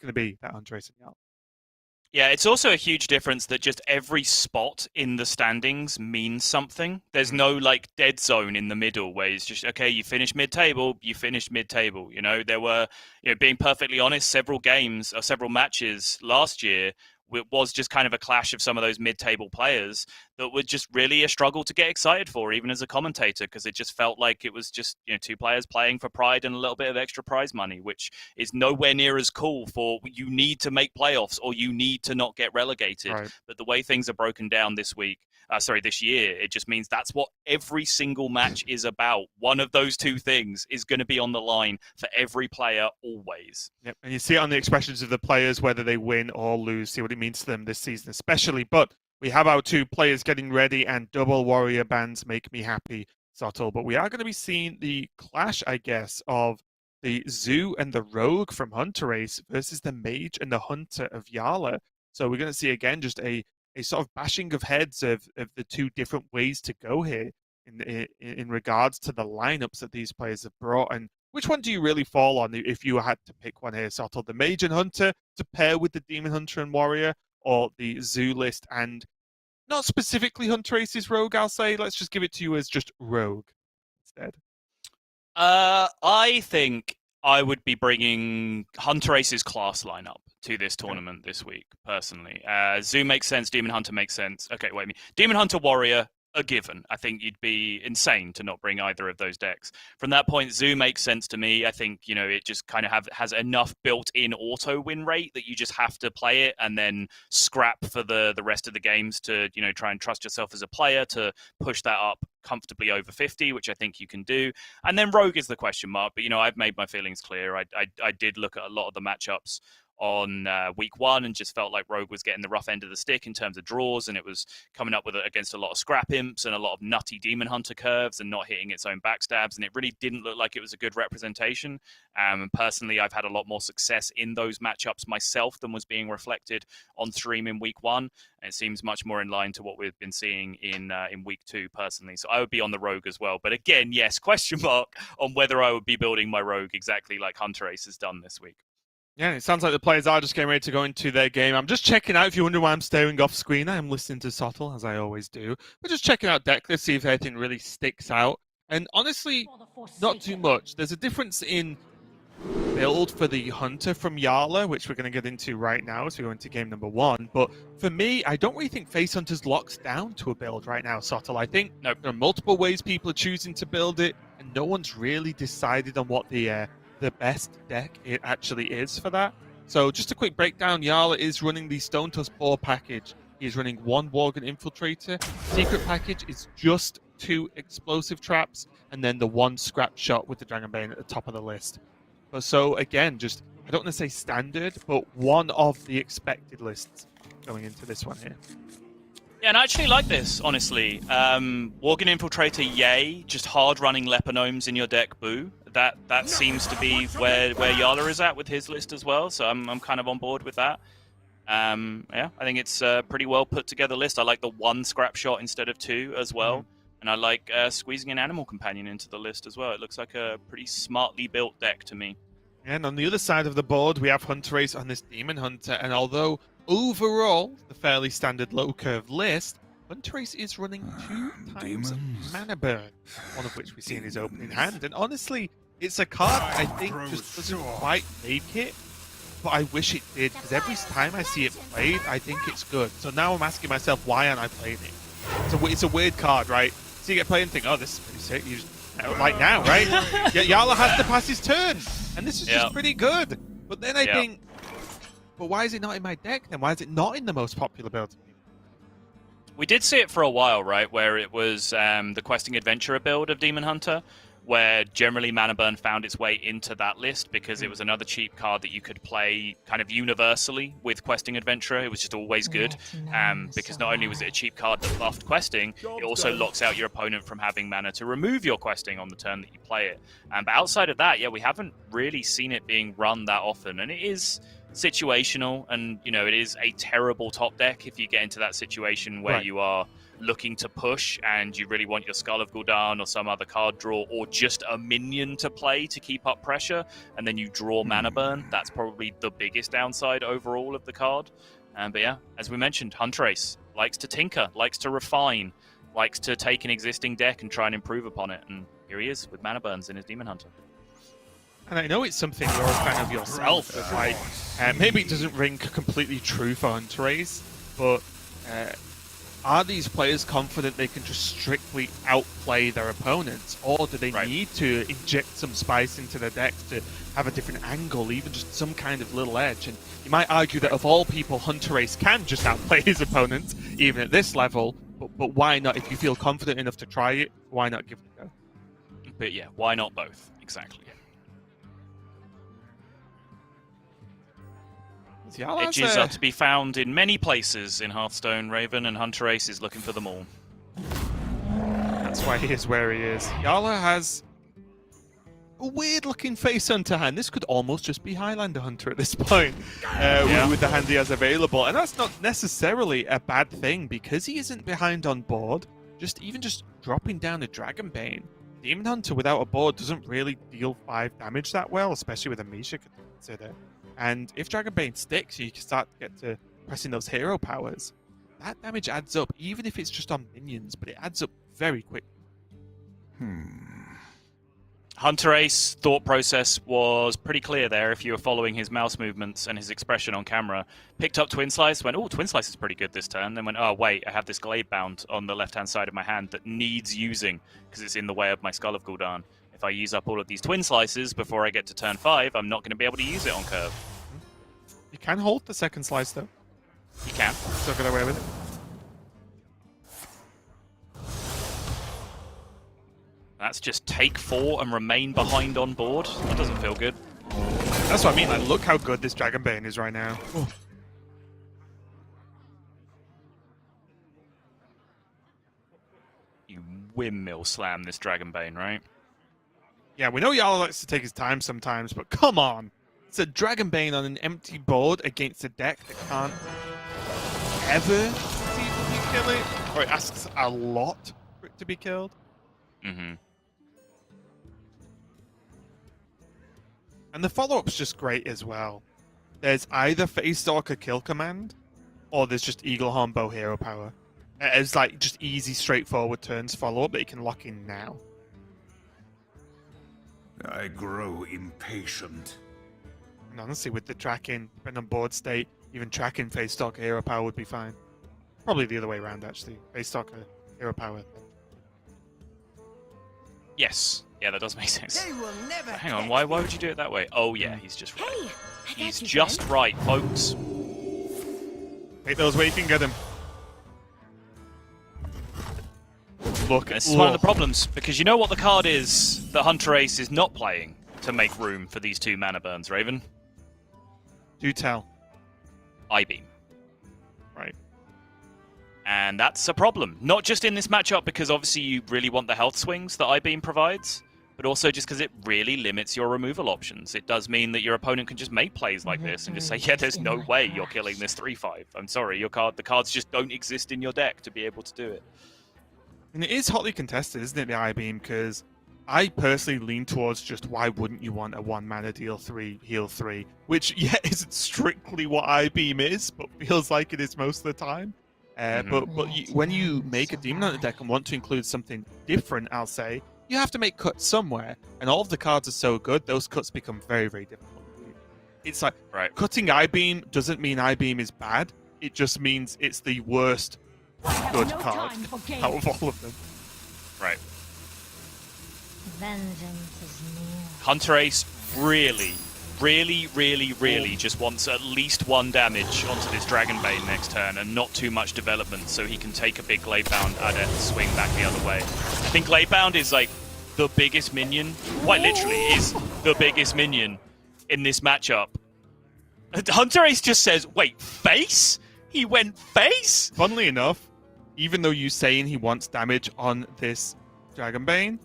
going to be that Hunterace and Jarla. Yeah, it's also a huge difference that just every spot in the standings means something. There's no like dead zone in the middle where it's just okay, you finish mid-table, you finished mid-table. You know, there were, being perfectly honest, several games or several matches last year. It was just kind of a clash of some of those mid-table players that were just really a struggle to get excited for, even as a commentator, because it just felt like it was just two players playing for pride and a little bit of extra prize money, which is nowhere near as cool for you need to make playoffs or you need to not get relegated. Right. But the way things are broken down this year, it just means that's what every single match is about. One of those two things is going to be on the line for every player always. Yep. And you see it on the expressions of the players, whether they win or lose, see what it means to them this season, especially. But we have our two players getting ready, and double warrior bands make me happy, Subtle. But we are going to be seeing the clash, I guess, of the Zoo and the Rogue from Hunterace versus the Mage and the Hunter of Jarla. So we're going to see again just a sort of bashing of heads of the two different ways to go here in regards to the lineups that these players have brought. And which one do you really fall on if you had to pick one here, Subtle? The Mage and Hunter to pair with the Demon Hunter and Warrior, or the Zoo list and not specifically Hunterace's Rogue, I'll say. Let's just give it to you as just Rogue instead. I think I would be bringing Hunterace's class lineup to this tournament this week, personally. Zoo makes sense, Demon Hunter makes sense. Okay, wait a minute. Demon Hunter Warrior, a given. I think you'd be insane to not bring either of those decks. From that point, Zoo makes sense to me. I think, it just kind of has enough built-in auto win rate that you just have to play it and then scrap for the rest of the games to, try and trust yourself as a player to push that up comfortably over 50, which I think you can do. And then Rogue is the question mark, but, I've made my feelings clear. I did look at a lot of the matchups on week one and just felt like Rogue was getting the rough end of the stick in terms of draws, and it was coming up against a lot of scrap imps and a lot of nutty Demon Hunter curves and not hitting its own backstabs, and it really didn't look like it was a good representation. Personally, I've had a lot more success in those matchups myself than was being reflected on stream in week one, and it seems much more in line to what we've been seeing in week two personally. So I would be on the Rogue as well, but again, yes, question mark on whether I would be building my Rogue exactly like Hunterace has done this week. Yeah, it sounds like the players are just getting ready to go into their game. I'm just checking out, if you wonder why I'm staring off screen, I am listening to Subtle, as I always do. But just checking out deck, let's see if anything really sticks out. And honestly, not too much. There's a difference in build for the Hunter from Jarla, which we're going to get into right now as we go into game number one. But for me, I don't really think Face Hunters locks down to a build right now, Subtle. I think there are multiple ways people are choosing to build it, and no one's really decided on what the best deck it actually is for that. So just a quick breakdown, Jarla is running the Stone Tusk Boar package. He's running one Worgen Infiltrator. Secret package is just 2 explosive traps, and then the 1 scrap shot with the Dragon Bane at the top of the list. But so again, just, I don't want to say standard, but one of the expected lists going into this one here. Yeah, and I actually like this, honestly. Worgen Infiltrator, yay. Just hard running Lepinomes in your deck, boo. That seems to be where Jarla is at with his list as well, so I'm kind of on board with that. Yeah, I think it's a pretty well put together list. I like the 1 scrap shot instead of 2 as well. And I like squeezing an Animal Companion into the list as well. It looks like a pretty smartly built deck to me. And on the other side of the board, we have Hunterace on this Demon Hunter, and although overall the fairly standard low curve list, Hunterace is running 2 times mana burn, one of which we see in his opening hand. And honestly, it's a card I think just doesn't quite make it, but I wish it did, because every time I see it played, I think it's good. So now I'm asking myself, why aren't I playing it? It's a weird card, right? So you get played and think, oh, this is pretty sick. You just, like now, right? Jarla has to pass his turn, and this is just pretty good. But then I think, but why is it not in my deck then? Why is it not in the most popular build? We did see it for a while, right, where it was the Questing Adventurer build of Demon Hunter, where generally Mana Burn found its way into that list because it was another cheap card that you could play kind of universally with Questing Adventurer. It was just always good because not only was it a cheap card that buffed Questing, it also locks out your opponent from having mana to remove your Questing on the turn that you play it. But outside of that, yeah, we haven't really seen it being run that often, and it is situational, and it is a terrible top deck if you get into that situation where you are looking to push and you really want your Skull of Gul'dan or some other card draw or just a minion to play to keep up pressure, and then you draw mana burn. That's probably the biggest downside overall of the card. But yeah, as we mentioned, Hunterace likes to tinker, likes to refine, likes to take an existing deck and try and improve upon it, and here he is with mana burns in his Demon Hunter. And I know it's something you're a fan of yourself, but like, maybe it doesn't ring completely true for Hunterace, but are these players confident they can just strictly outplay their opponents, or do they need to inject some spice into their deck to have a different angle, even just some kind of little edge? And you might argue that of all people, Hunterace can just outplay his opponents, even at this level, but why not? If you feel confident enough to try it, why not give it a go? But yeah, why not both? Exactly. Edges are to be found in many places in Hearthstone, Raven, and Hunterace is looking for them all. That's why he is where he is. Jarla has a weird-looking face hunter hand. This could almost just be Highlander Hunter at this point, with the hand he has available. And that's not necessarily a bad thing, because he isn't behind on board. Even just dropping down a Dragonbane. Demon Hunter without a board doesn't really deal 5 damage that well, especially with a Misha to consider. And if Dragonbane sticks, you can start to get to pressing those hero powers. That damage adds up, even if it's just on minions, but it adds up very quick. Hunterace's thought process was pretty clear there if you were following his mouse movements and his expression on camera. Picked up Twin Slice, went, oh, Twin Slice is pretty good this turn. Then went, oh, wait, I have this Glade Bound on the left-hand side of my hand that needs using because it's in the way of my Skull of Gul'dan. If I use up all of these Twin Slices before I get to turn 5, I'm not going to be able to use it on curve. You can hold the second slice, though. You can. Still get away with it. That's just take 4 and remain behind on board. That doesn't feel good. That's what I mean. Like, look how good this Dragonbane is right now. Ooh. You windmill slam this Dragonbane, right? Yeah, we know Jarla likes to take his time sometimes, but come on. It's a Dragonbane on an empty board against a deck that can't ever conceivably kill it, or it asks a lot for it to be killed. Mm-hmm. And the follow-up's just great as well. There's either Face Stalker kill command, or there's just Eaglehorn Bow hero power. It's like just easy, straightforward turns follow-up that you can lock in now. I grow impatient. And honestly, with the tracking, depending on board state, even tracking Face Stalker hero power would be fine. Probably the other way around, actually. Face Stalker hero power. Yes. Yeah, that does make sense. They will never Hang on, why would you do it that way? Oh, yeah, he's just right. Hey, He's just right, folks. Take those where you can get them. Look, This is one of the problems, because you know what the card is that Hunterace is not playing to make room for these 2 mana burns, Raven? Do tell. I-Beam. Right. And that's a problem. Not just in this matchup, because obviously you really want the health swings that I-Beam provides, but also just because it really limits your removal options. It does mean that your opponent can just make plays like this and just say, yeah, there's no way you're killing this 3/5. I'm sorry, the cards just don't exist in your deck to be able to do it. And it is hotly contested, isn't it, the I-Beam? Because I personally lean towards just why wouldn't you want a 1-mana deal 3, heal 3, which, yeah, isn't strictly what I-Beam is, but feels like it is most of the time. But when you make a Demon Hunter deck and want to include something different, I'll say, you have to make cuts somewhere. And all of the cards are so good, those cuts become very, very difficult. It's like, cutting I-Beam doesn't mean I-Beam is bad. It just means it's the worst good card out of all of them. Right. Vengeance is near. Hunterace really just wants at least 1 damage onto this Dragonbane next turn and not too much development so he can take a big Glade Bound at it and swing back the other way. I think Glade Bound is like the biggest minion, quite literally is the biggest minion in this matchup. Hunterace just says, wait, face? He went face? Funnily enough, even though you're saying he wants damage on this Dragonbane,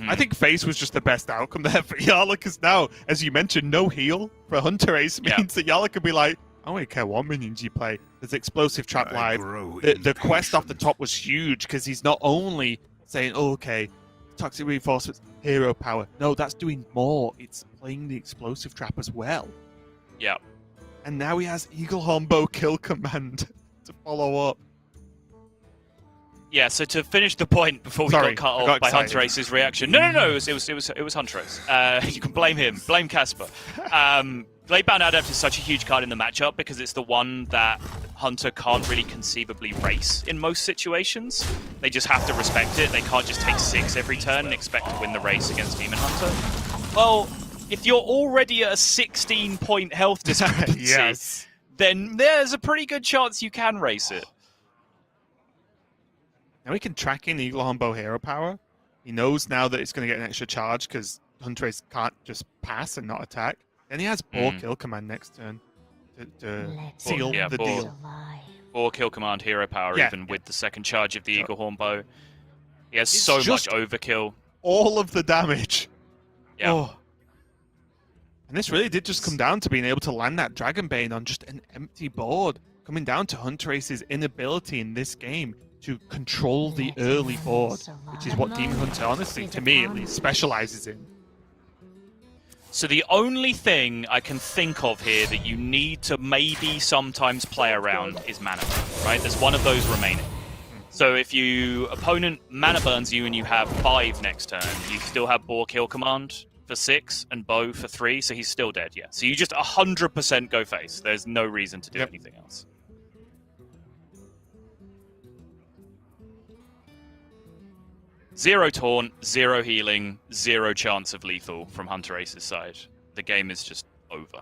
I think face was just the best outcome there for Jarla, because now, as you mentioned, no heal for Hunterace means that Jarla could be like, I don't really care what minions you play. There's Explosive Trap live. The quest off the top was huge, because he's not only saying, oh, okay, Toxic Reinforcements, hero power. No, that's doing more. It's playing the Explosive Trap as well. Yeah. And now he has Eaglehorn Bow kill command to follow up. Yeah, so to finish the point before we got cut off by Hunterace's reaction. No, it was Hunterace. You can blame him. Blame Casper. Bladebound Adept is such a huge card in the matchup because it's the one that Hunter can't really conceivably race in most situations. They just have to respect it. They can't just take 6 every turn and expect to win the race against Demon Hunter. Well, if you're already at a 16-point health discrepancy, then there's a pretty good chance you can race it. Now he can track in Eaglehorn Bow hero power. He knows now that it's going to get an extra charge because Hunterace can't just pass and not attack. Then he has Boar kill command next turn to seal the deal. 4 kill command hero power even with the second charge of the Eaglehorn Bow. He has so much overkill. All of the damage. Yeah. Oh. And this really did just come down to being able to land that Dragonbane on just an empty board. Coming down to Hunterace's inability in this game to control the early board, which is what Demon Hunter, honestly, to me at least, specializes in. So the only thing I can think of here that you need to maybe sometimes play around is mana burn, right? There's one of those remaining. So if opponent mana burns you and you have 5 next turn, you still have Boar kill command for 6 and Bow for 3, so he's still dead, yeah. So you just 100% go face. There's no reason to do anything else. Zero taunt, 0 healing, 0 chance of lethal from Hunterace's side. The game is just over.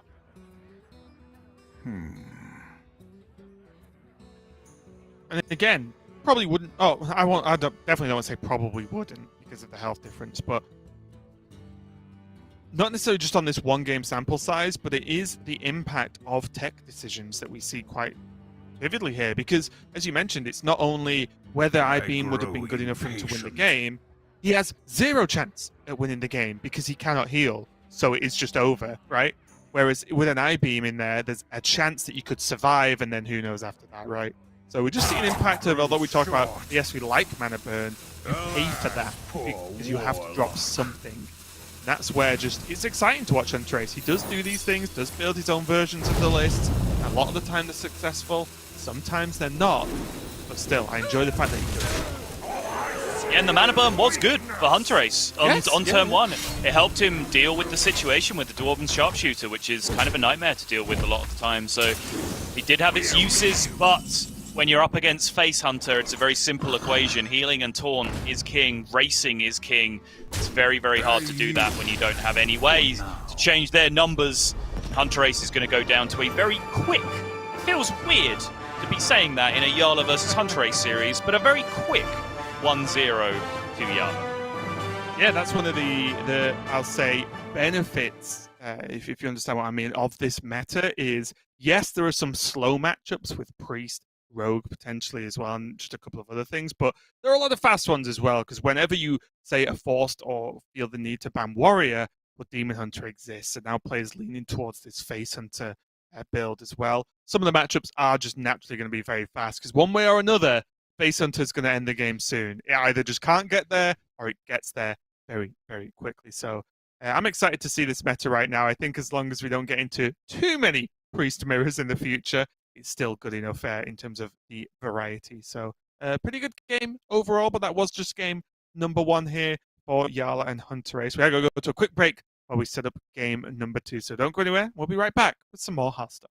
And again, probably wouldn't. Oh, definitely don't want to say probably wouldn't because of the health difference, but not necessarily just on this one game sample size, but it is the impact of tech decisions that we see quite vividly here. Because, as you mentioned, it's not only whether I-Beam would have been good enough for him to win the game, he has 0 chance at winning the game because he cannot heal, so it is just over, right? Whereas with an I-Beam in there, there's a chance that you could survive, and then who knows after that, right? So we're just seeing an impact of, although we talk about, yes, we like mana burn, you pay for that because you have to drop something. That's where it's exciting to watch Hunterace. He does do these things, does build his own versions of the lists. A lot of the time they're successful, sometimes they're not. But still, I enjoy the fact that he does it. Yeah, and the mana burn was good for Hunterace on turn 1. It helped him deal with the situation with the Dwarven Sharpshooter, which is kind of a nightmare to deal with a lot of the time. So he did have its uses, but when you're up against Face Hunter, it's a very simple equation. Healing and taunt is king, racing is king. It's very, very hard to do that when you don't have any way to change their numbers. Hunterace is going to go down to a very quick, it feels weird to be saying that in a Jarla versus Hunterace series, but a very quick 1-0 to Jarla. Yeah, that's one of the I'll say, benefits, if you understand what I mean, of this meta is, yes, there are some slow matchups with Priest, Rogue potentially as well, and just a couple of other things, but there are a lot of fast ones as well, because whenever you, say, are forced or feel the need to ban Warrior, but Demon Hunter exists, and now players leaning towards this Face Hunter build as well. Some of the matchups are just naturally going to be very fast, because one way or another, Face Hunter is going to end the game soon. It either just can't get there, or it gets there very, very quickly. So I'm excited to see this meta right now. I think as long as we don't get into too many Priest mirrors in the future, it's still good enough in terms of the variety. So pretty good game overall, but that was just game number 1 here for Jarla and Hunterace. We gotta go to a quick break while we set up game number 2. So don't go anywhere. We'll be right back with some more Hearthstone.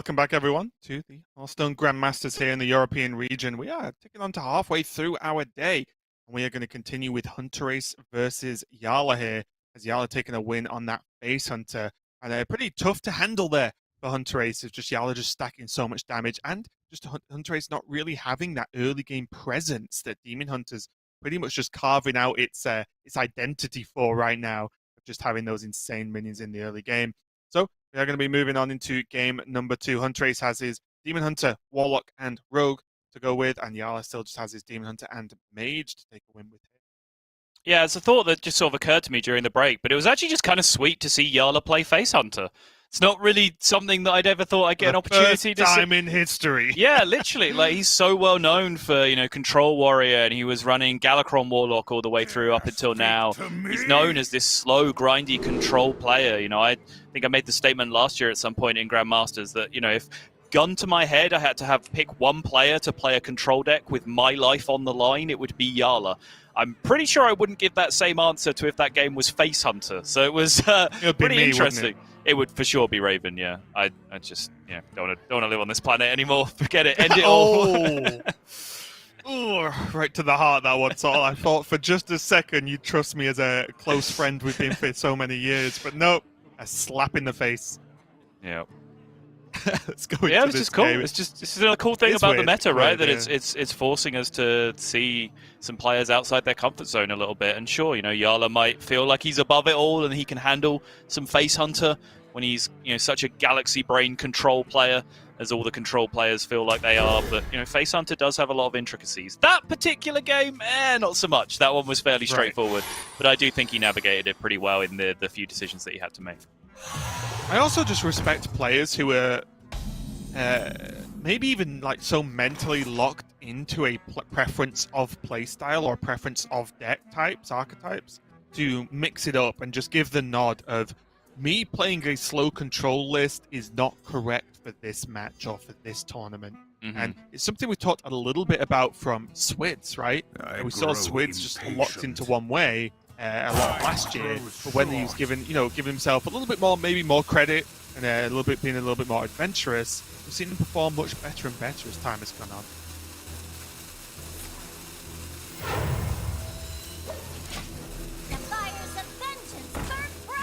welcome back everyone to the Hearthstone Grandmasters here in the European region. We are ticking on to halfway through our day, and we are going to continue with Hunterace versus Jarla here, as Jarla taking a win on that Face Hunter, and pretty tough to handle there for Hunterace. It's just Jarla just stacking so much damage, and just Hunterace not really having that early game presence that Demon Hunter's pretty much just carving out its identity for right now, of just having those insane minions in the early game. So we are going to be moving on into game number 2. Hunterace has his Demon Hunter, Warlock, and Rogue to go with, and Jarla still just has his Demon Hunter and Mage to take a win with him. Yeah, it's a thought that just sort of occurred to me during the break, but it was actually just kind of sweet to see Jarla play Face Hunter. It's not really something that I'd ever thought I'd get an opportunity to see. First time in history. Yeah, literally. Like, he's so well known for, Control Warrior, and he was running Galakron Warlock all the way through up until now. He's known as this slow, grindy control player. I think I made the statement last year at some point in Grandmasters that, if gun to my head, I had to pick one player to play a control deck with my life on the line, it would be Jarla. I'm pretty sure I wouldn't give that same answer to if that game was Face Hunter. So it was pretty interesting. It would for sure be Raven, yeah. I just don't want to live on this planet anymore. Forget it. End it all. Ooh, right to the heart, that one. So I thought for just a second you'd trust me as a close friend we've been for so many years, but nope, a slap in the face. Yeah. Let's go yeah, into it's this just cool. game. It's just a cool thing It's about weird. the meta, right? Weird, that it's forcing us to see some players outside their comfort zone a little bit. And sure, Jarla might feel like he's above it all and he can handle some Face Hunter when he's such a galaxy brain control player, as all the control players feel like they are. But Face Hunter does have a lot of intricacies. That particular game, not so much. That one was fairly straightforward, but I do think he navigated it pretty well in the few decisions that he had to make. I also just respect players who are maybe even like so mentally locked into a preference of playstyle or preference of deck types, archetypes, to mix it up and just give the nod of me playing a slow control list is not correct for this match or for this tournament. Mm-hmm. And it's something we talked a little bit about from Swids, right? We saw Swids just locked into one way a lot last year, but when he was given himself a little bit more, maybe more credit and being a little bit more adventurous, we've seen him perform much better and better as time has gone on.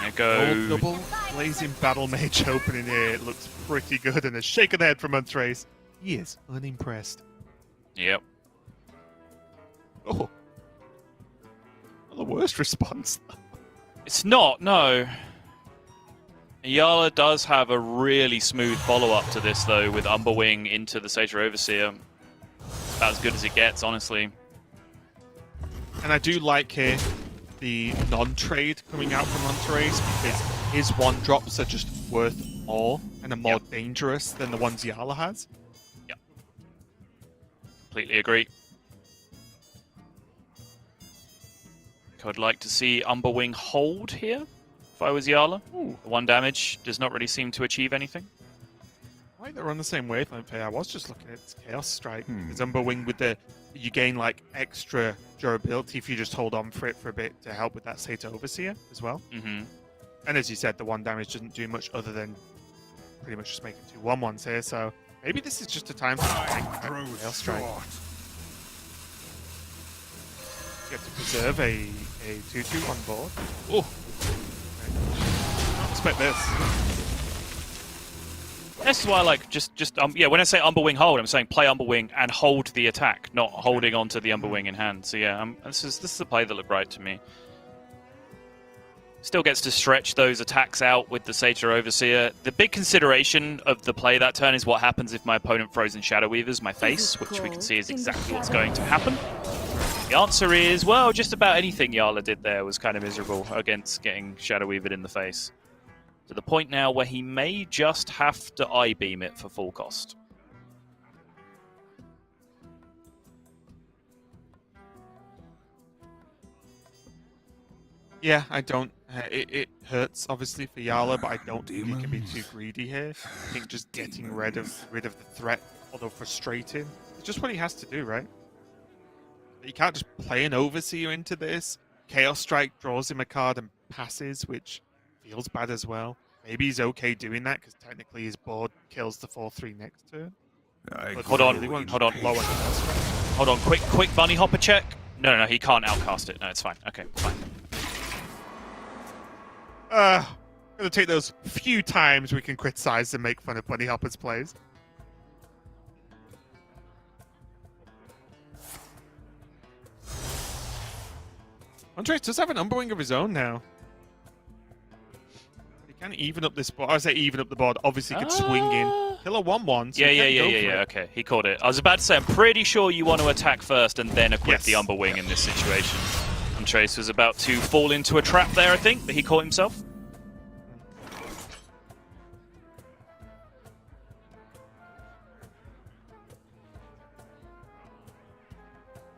There go. Double blazing battle mage opening here. It looks pretty good, and a shake of the head from Hunterace. He is unimpressed. Yep. Oh, not the worst response. It's not, no. Jarla does have a really smooth follow-up to this, though, with Umberwing into the Satyr Overseer. It's about as good as it gets, honestly. And I do like here the non-trade coming out from Hunterace, because his one-drops are just worth more and are more dangerous than the ones Jarla has. Yep. Completely agree. I'd like to see Umberwing hold here, if I was Jarla. Ooh. The 1 damage does not really seem to achieve anything. I think they're on the same wavelength here. I was just looking at Chaos Strike. There's Umberwing with you gain like extra durability if you just hold on for it for a bit to help with that Satyr Overseer as well. Mm-hmm. And as you said, the 1 damage doesn't do much other than pretty much just making 2 1-1s here. So maybe this is just a time for Chaos Strike. You have to preserve a 2/2 on board. Oh, okay. Expect this. This is why I like when I say Umberwing hold, I'm saying play Umberwing and hold the attack, not holding onto the Umberwing in hand. So yeah, this is the play that looked right to me. Still gets to stretch those attacks out with the Satyr Overseer. The big consideration of the play that turn is what happens if my opponent throws in Shadow Weavers my face, which we can see is exactly what's going to happen. The answer is, well, just about anything Jarla did there was kind of miserable against getting Shadow Weavered in the face. To the point now where he may just have to I-beam it for full cost. Yeah, I don't. It hurts obviously for Jarla, but I don't think he can be too greedy here. I think just getting rid of the threat, although frustrating, it's just what he has to do, right? You can't just play an Overseer into this. Chaos Strike draws him a card and passes, which feels bad as well. maybe he's okay doing that because technically his board kills the 4/3 next turn. Hold on, Really won't hold on. lower than that. Hold on, quick bunny hopper check. No, he can't outcast it. No, it's fine. Okay, fine. Gonna take those few times we can criticize and make fun of Bunny Hopper's plays. Hunterace does have an Umberwing of his own now. He can even up this board. I say even up the board. Obviously, he could swing in. Kill a 1/1. So Yeah. Okay, he caught it. I was about to say, I'm pretty sure you want to attack first and then equip the Umberwing in this situation. Hunterace was about to fall into a trap there, I think, but he caught himself.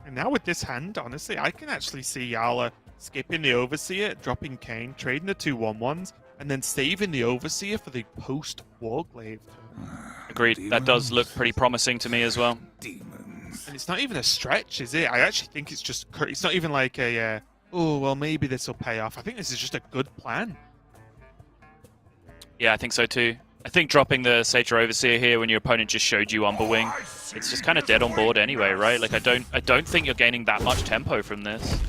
And now with this hand, honestly, I can actually see Jarla skipping the Overseer, dropping Kane, trading the 2/1/1s, and then saving the Overseer for the post-Warglaive turn. Agreed. That does look pretty promising to me as well. Demons. And it's not even a stretch, is it? I actually think it's just... It's not even like a, oh, well, maybe this will pay off. I think this is just a good plan. Yeah, I think so too. I think dropping the Satyr Overseer here when your opponent just showed you Umberwing, it's just kind of dead on board anyway, right? Like I don't think you're gaining that much tempo from this.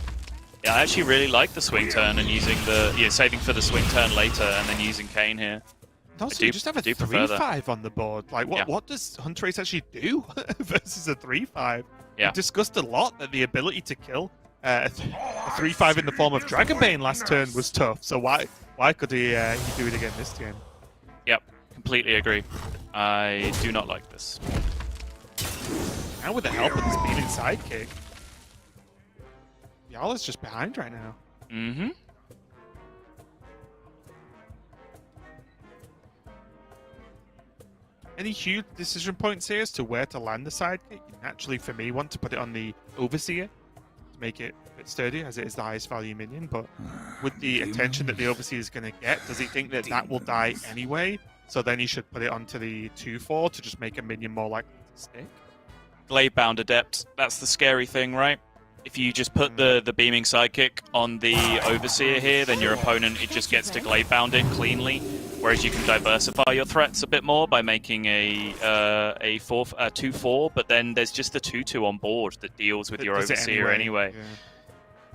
Yeah, I actually really like the swing turn and using the saving for the swing turn later and then using Kane here. Also, you just have a 3/5 on the board. Like, what does Hunterace actually do versus a 3/5? Yeah. We discussed a lot that the ability to kill a 3/5 in the form of Dragonbane last turn was tough. So why could he do it again this game? Yep, completely agree. I do not like this. Now with the help of this beaming sidekick, Jarla's just behind right now. Mm-hmm. Any huge decision points here as to where to land the sidekick? You naturally, for me, want to put it on the Overseer to make it a bit sturdy, as it is the highest value minion. But with the attention that the Overseer is going to get, does he think that that will die anyway? So then he should put it onto the 2/4 to just make a minion more likely to stick. Glaive Bound Adept. That's the scary thing, right? If you just put the beaming sidekick on the Overseer here, then your opponent, it just gets to Glaive Bound it cleanly. Whereas you can diversify your threats a bit more by making a 2/4, but then there's just the 2/2 on board that deals with your Overseer anyway.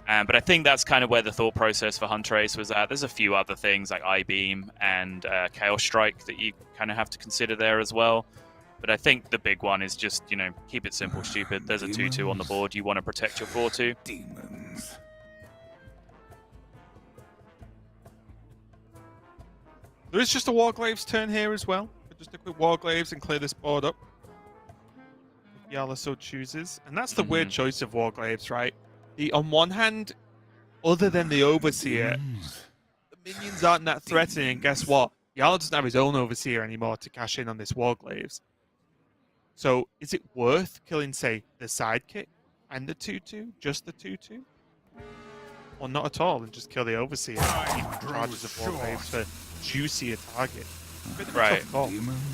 Yeah. But I think that's kind of where the thought process for Hunterace was at. There's a few other things like I-Beam and Chaos Strike that you kind of have to consider there as well. But I think the big one is just, keep it simple, stupid. There's a 2/2 on the board. You want to protect your 4/2. Demons. There is just a Warglaive's turn here as well. Just a quick Warglaives and clear this board up. If Jarla so chooses. And that's the weird choice of Warglaives, right? On one hand, other than the Overseer, the minions aren't that threatening. And guess what? Jarla doesn't have his own Overseer anymore to cash in on this Warglaives. So is it worth killing, say, the sidekick and the 2/2? Just the 2/2? Or not at all, and just kill the Overseer and keep charges of Warglaives for juicier target. Right.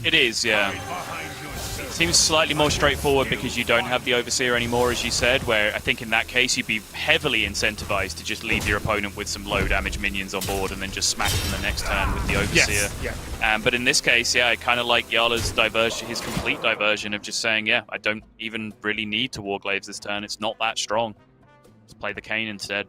It is, yeah. It seems slightly more straightforward because you don't have the Overseer anymore, as you said, where I think in that case you'd be heavily incentivized to just leave your opponent with some low damage minions on board and then just smack them the next turn with the Overseer. Yes, yeah. But in this case, I kind of like Jarla's diversion, his complete diversion of just saying, I don't even really need to Warglaives this turn. It's not that strong. Let's play the Kane instead.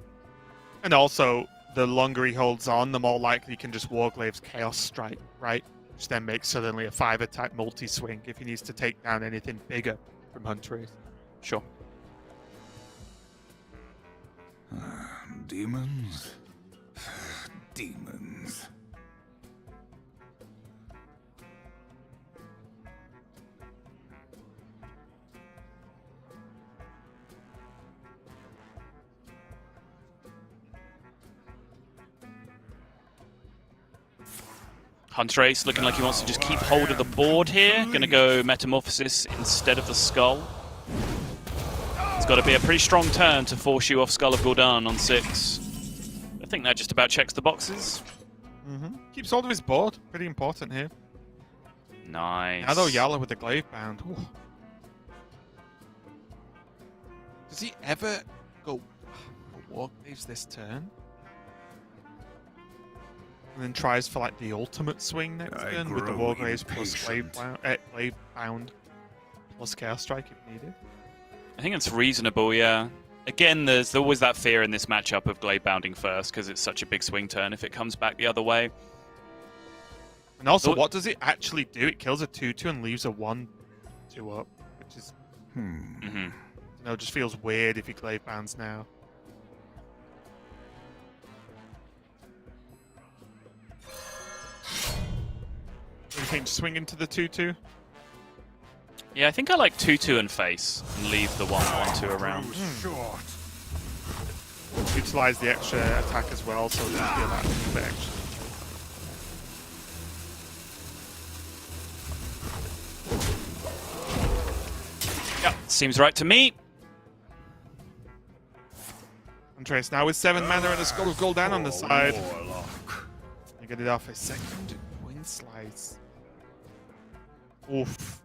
And also, the longer he holds on, the more likely he can just Warglaive's Chaos Strike, right? Which then makes suddenly a 5-attack multi-swing if he needs to take down anything bigger from Hunterace. Sure. Demons. Demons. Hunterace looking like he wants to just keep hold of the board here. Gonna go Metamorphosis instead of the Skull. It's got to be a pretty strong turn to force you off Skull of Gul'dan on 6. I think that just about checks the boxes. Keeps hold of his board. Pretty important here. Nice. Now though, Jarla with the Glaive Bound. Ooh. Does he ever go Warglaives this turn? And then tries for like the ultimate swing next I turn with the grow Wargraves plus impatient. Glaive Bound plus Chaos Strike if needed. I think it's reasonable, yeah. Again, there's always that fear in this matchup of Glaive Bounding first because it's such a big swing turn if it comes back the other way. And also, what does it actually do? It kills a 2/2 and leaves a 1/2 up, which is, just feels weird if he Glaive Bounds now. Do you think swing into the 2/2? Yeah, I think I like 2/2 and face and leave the 1/1/2 around. Short. Utilize the extra attack as well, so it doesn't feel that little bit extra. Yep, seems right to me. Hunterace now with 7 mana and a Skull of Gul'dan on the side. Warlock. I get it off a second Twin Slice. Oof.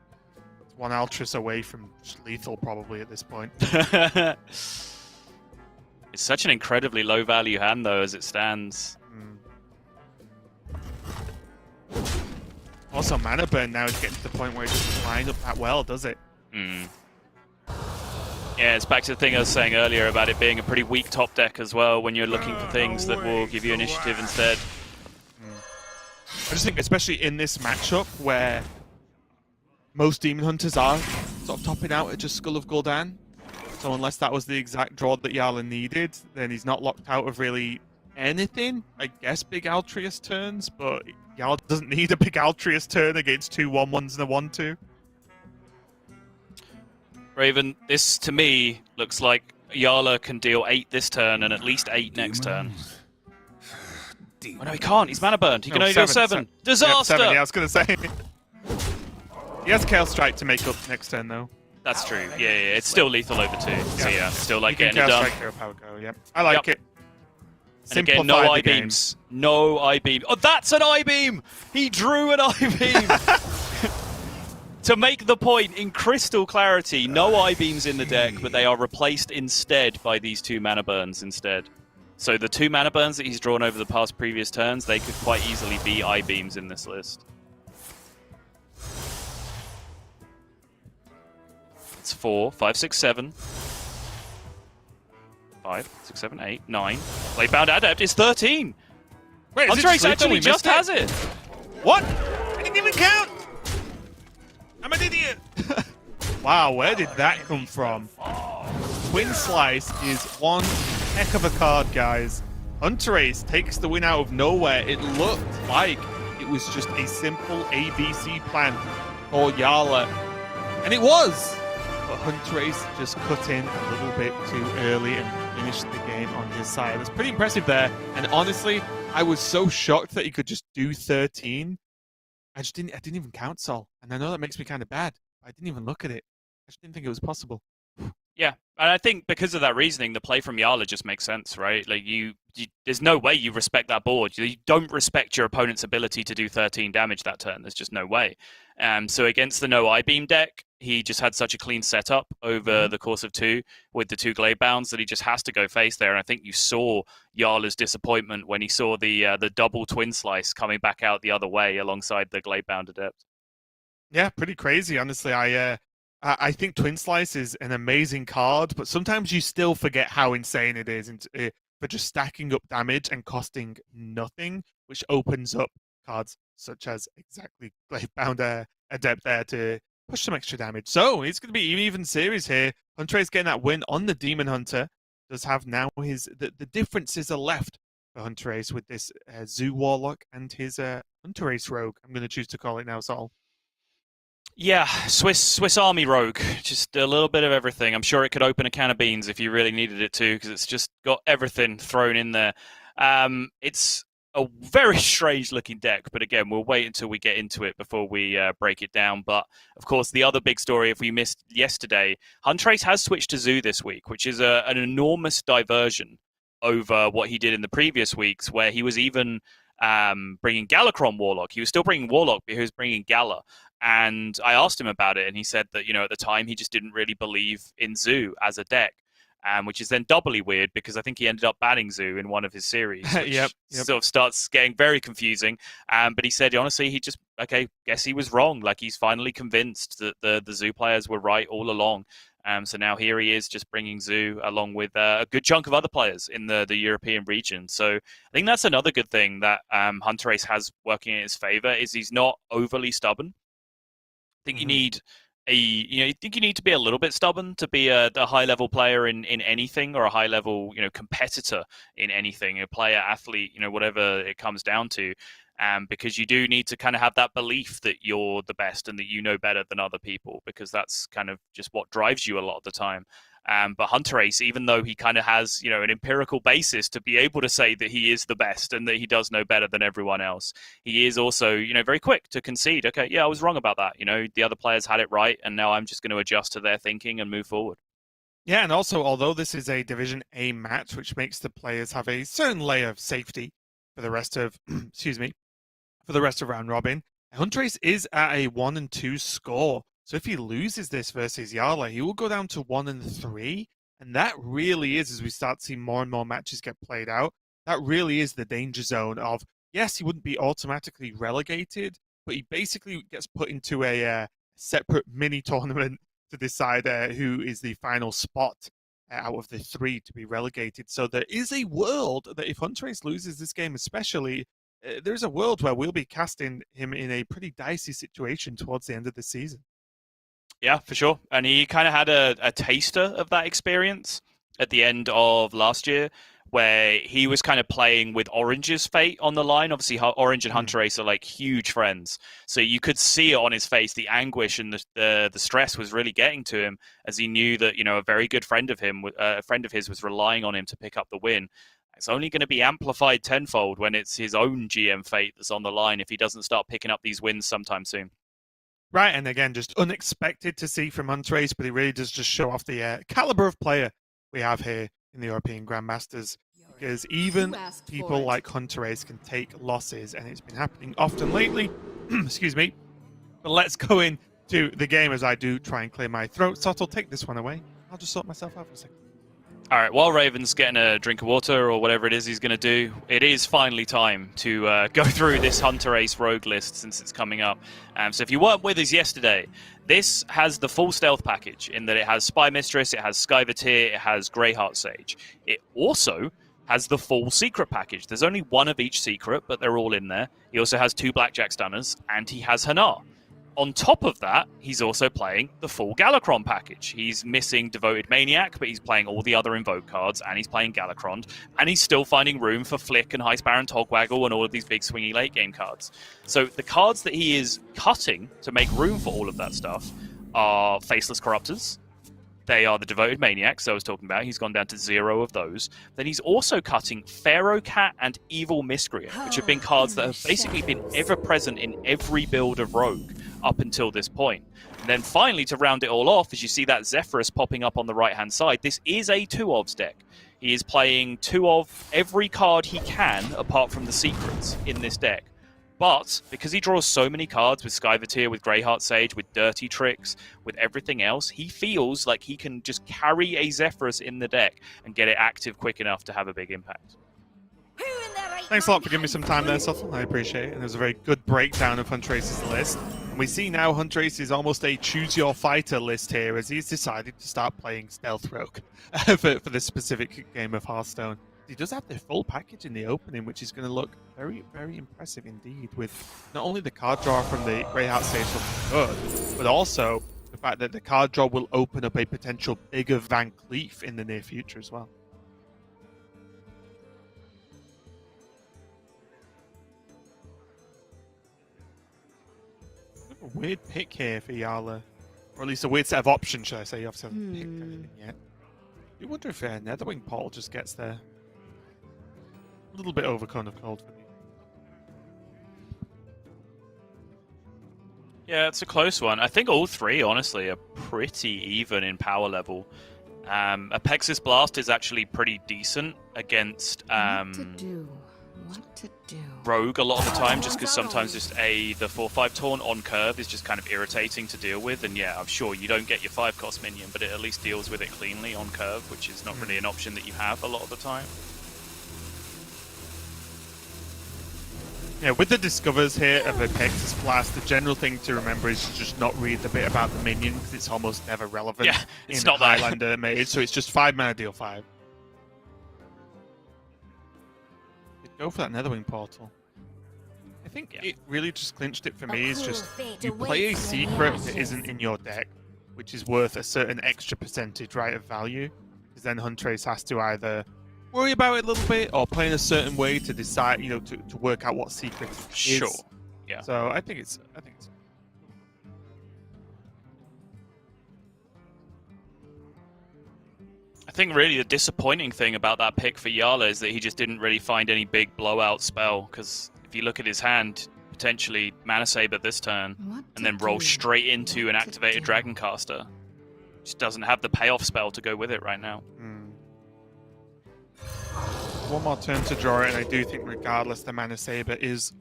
It's 1 Altruis away from lethal probably at this point. It's such an incredibly low value hand though as it stands. Also, mana burn now is getting to the point where it doesn't line up that well, does it? Yeah, it's back to the thing I was saying earlier about it being a pretty weak top deck as well when you're looking for things that will give you initiative instead. I just think, especially in this matchup where most Demon Hunters are sort of topping out at just Skull of Gul'dan, so unless that was the exact draw that Jarla needed, then he's not locked out of really anything. I guess big Altruis turns, but Jarla doesn't need a big Altruis turn against 2 1/1s and a 1/2. Raven, this to me looks like Jarla can deal 8 this turn and at least 8 next turn. Oh no, he can't. He's mana burned. He can only deal 7. Disaster! Yep, 7, yeah, I was going to say. He has Chaos Strike to make up next turn, though. That's true. Yeah, it's still lethal over 2. So yeah, still like He can getting it Chaos done. Strike Hero Power Go, yep. I like it. And again, no Simplified the game. I-beams. No I-beam. Oh, that's an I-beam! He drew an I-beam! To make the point in crystal clarity, no I-beams in the deck, but they are replaced instead by these 2 mana burns instead. So the 2 mana burns that he's drawn over the past previous turns, they could quite easily be I-beams in this list. It's 4, 5, 6, 7. 5, 6, 7, 8, 9. Bladebound Adept is 13! Wait, is it Hunterace lethal? actually We just missed has it! What? I didn't even count! I'm an idiot! Wow, where did that come from? Twin Slice is one heck of a card, guys. Hunterace takes the win out of nowhere. It looked like it was just a simple ABC plan for Jarla. And it was! But Hunterace just cut in a little bit too early and finished the game on his side. It's pretty impressive there. And honestly, I was so shocked that he could just do 13. I didn't even count Sol. And I know that makes me kind of bad. I didn't even look at it. I just didn't think it was possible. Yeah, and I think because of that reasoning, the play from Jarla just makes sense, right? Like there's no way you respect that board. You don't respect your opponent's ability to do 13 damage that turn. There's just no way. So against the no I-beam deck, he just had such a clean setup over the course of 2 with the 2 Glaive Bounds that he just has to go face there. And I think you saw Jarla's disappointment when he saw the double Twin Slice coming back out the other way alongside the Glaive Bound Adept. Yeah, pretty crazy, honestly. I think Twin Slice is an amazing card, but sometimes you still forget how insane it is for just stacking up damage and costing nothing, which opens up cards such as exactly Glavebound Adept there to push some extra damage. So it's going to be an even series here. Hunterace getting that win on the Demon Hunter. Does have now the differences are left for Hunterace with this Zoo Warlock and his Hunterace Rogue. I'm going to choose to call it now, Sol. Yeah, Swiss Army Rogue. Just a little bit of everything. I'm sure it could open a can of beans if you really needed it to, because it's just got everything thrown in there. It's a very strange looking deck, but again, we'll wait until we get into it before we break it down. But of course, the other big story, if we missed yesterday, Hunterace has switched to Zoo this week, which is an enormous diversion over what he did in the previous weeks, where he was even bringing Galakron Warlock. He was still bringing Warlock, but he was bringing Gala. And I asked him about it, and he said that, at the time he just didn't really believe in Zoo as a deck. which is then doubly weird because I think he ended up banning Zoo in one of his series, which Yep. sort of starts getting very confusing. But he said, honestly, he just, guess he was wrong. Like, he's finally convinced that the Zoo players were right all along. So now here he is just bringing Zoo along with a good chunk of other players in the European region. So I think that's another good thing that Hunterace has working in his favor is he's not overly stubborn. I think you need you think you need to be a little bit stubborn to be a high level player in anything, or a high level competitor in anything, a player, athlete, whatever it comes down to. Because you do need to kind of have that belief that you're the best and that you know better than other people, because that's kind of just what drives you a lot of the time. But Hunterace, even though he kind of has, an empirical basis to be able to say that he is the best and that he does know better than everyone else, he is also, very quick to concede. Okay, yeah, I was wrong about that. The other players had it right, and now I'm just going to adjust to their thinking and move forward. Yeah, and also, although this is a Division A match, which makes the players have a certain layer of safety for the rest of, for the rest of round robin, Hunterace is at a 1-2 score. So if he loses this versus Jarla, he will go down to 1-3. And that really is, as we start seeing more and more matches get played out, that really is the danger zone of, yes, he wouldn't be automatically relegated, but he basically gets put into a separate mini tournament to decide who is the final spot out of the 3 to be relegated. So there is a world that if Hunterace loses this game especially, there's a world where we'll be casting him in a pretty dicey situation towards the end of the season. Yeah, for sure. And he kind of had a taster of that experience at the end of last year, where he was kind of playing with Orange's fate on the line. Obviously, Orange and Hunterace are like huge friends. So you could see it on his face, the anguish and the stress was really getting to him, as he knew that, a very good friend of his was relying on him to pick up the win. It's only going to be amplified tenfold when it's his own GM fate that's on the line if he doesn't start picking up these wins sometime soon. Right, and again, just unexpected to see from Hunterace, but he really does just show off the caliber of player we have here in the European Grandmasters. Because even people like Hunterace can take losses, and it's been happening often lately. Excuse me. But let's go into the game as I do try and clear my throat. Sottle, take this one away. I'll just sort myself out for a second. All right, while Raven's getting a drink of water or whatever it is he's going to do, it is finally time to go through this Hunterace rogue list since it's coming up. So if you weren't with us yesterday, this has the full stealth package in that it has Spy Mistress, it has Skyvateer, it has Greyheart Sage. It also has the full secret package. There's only one of each secret, but they're all in there. He also has 2 Blackjack Stunners, and he has Hanar. On top of that, he's also playing the full Galakron package. He's missing Devoted Maniac, but he's playing all the other Invoke cards, and he's playing Galakron, and he's still finding room for Flick and Heist Baron Togwaggle and all of these big swingy late game cards. So the cards that he is cutting to make room for all of that stuff are Faceless Corruptors. They are the Devoted Maniacs I was talking about. He's gone down to 0 of those. Then he's also cutting Pharaoh Cat and Evil Miscreant, which have been cards that have basically been ever present in every build of Rogue up until this point. And then finally, to round it all off, as you see that Zephyrus popping up on the right-hand side, this is a 2-ofs deck. He is playing 2 of every card he can, apart from the secrets, in this deck. But because he draws so many cards with Skyvateer, with Greyheart Sage, with Dirty Tricks, with everything else, he feels like he can just carry a Zephyrus in the deck and get it active quick enough to have a big impact. Thanks a lot for giving me some time there, Sottle. I appreciate it. And it was a very good breakdown of Hunterace's list. And we see now Hunterace is almost a choose-your-fighter list here, as he's decided to start playing Stealth Rogue for this specific game of Hearthstone. He does have the full package in the opening, which is going to look very, very impressive indeed, with not only the card draw from the Greyheart Sage looking good, but also the fact that the card draw will open up a potential bigger Van Cleef in the near future as well. A weird pick here for Jarla, or at least a weird set of options, should I say. You obviously haven't picked anything yet. I wonder if Netherwing Portal just gets there. A little bit over Cone of Cold for me. Yeah, it's a close one. I think all 3, honestly, are pretty even in power level. Apexis Blast is actually pretty decent against What to do? rogue a lot of the time, just because sometimes just the 4/5 taunt on curve is just kind of irritating to deal with. And yeah, I'm sure you don't get your 5-cost minion, but it at least deals with it cleanly on curve, which is not really an option that you have a lot of the time. Yeah, with the discovers here of Apex's Blast, the general thing to remember is to just not read the bit about the minion, because it's almost never relevant Yeah, it's in not there. Highlander mage, so it's just 5 mana, deal 5. Go for that Netherwing portal. I think it really just clinched it for me, is just you play a secret that isn't in your deck, which is worth a certain extra percentage, right, of value, because then Hunterace has to either worry about it a little bit or play in a certain way to decide, you know, to work out what secret it is. Sure. Yeah. So I think it's I think really the disappointing thing about that pick for Jarla is that he just didn't really find any big blowout spell, because if you look at his hand, potentially Mana Saber this turn, and then roll straight into an activated Dragoncaster. Just doesn't have the payoff spell to go with it right now. One more turn to draw it, and I do think regardless the Mana Saber is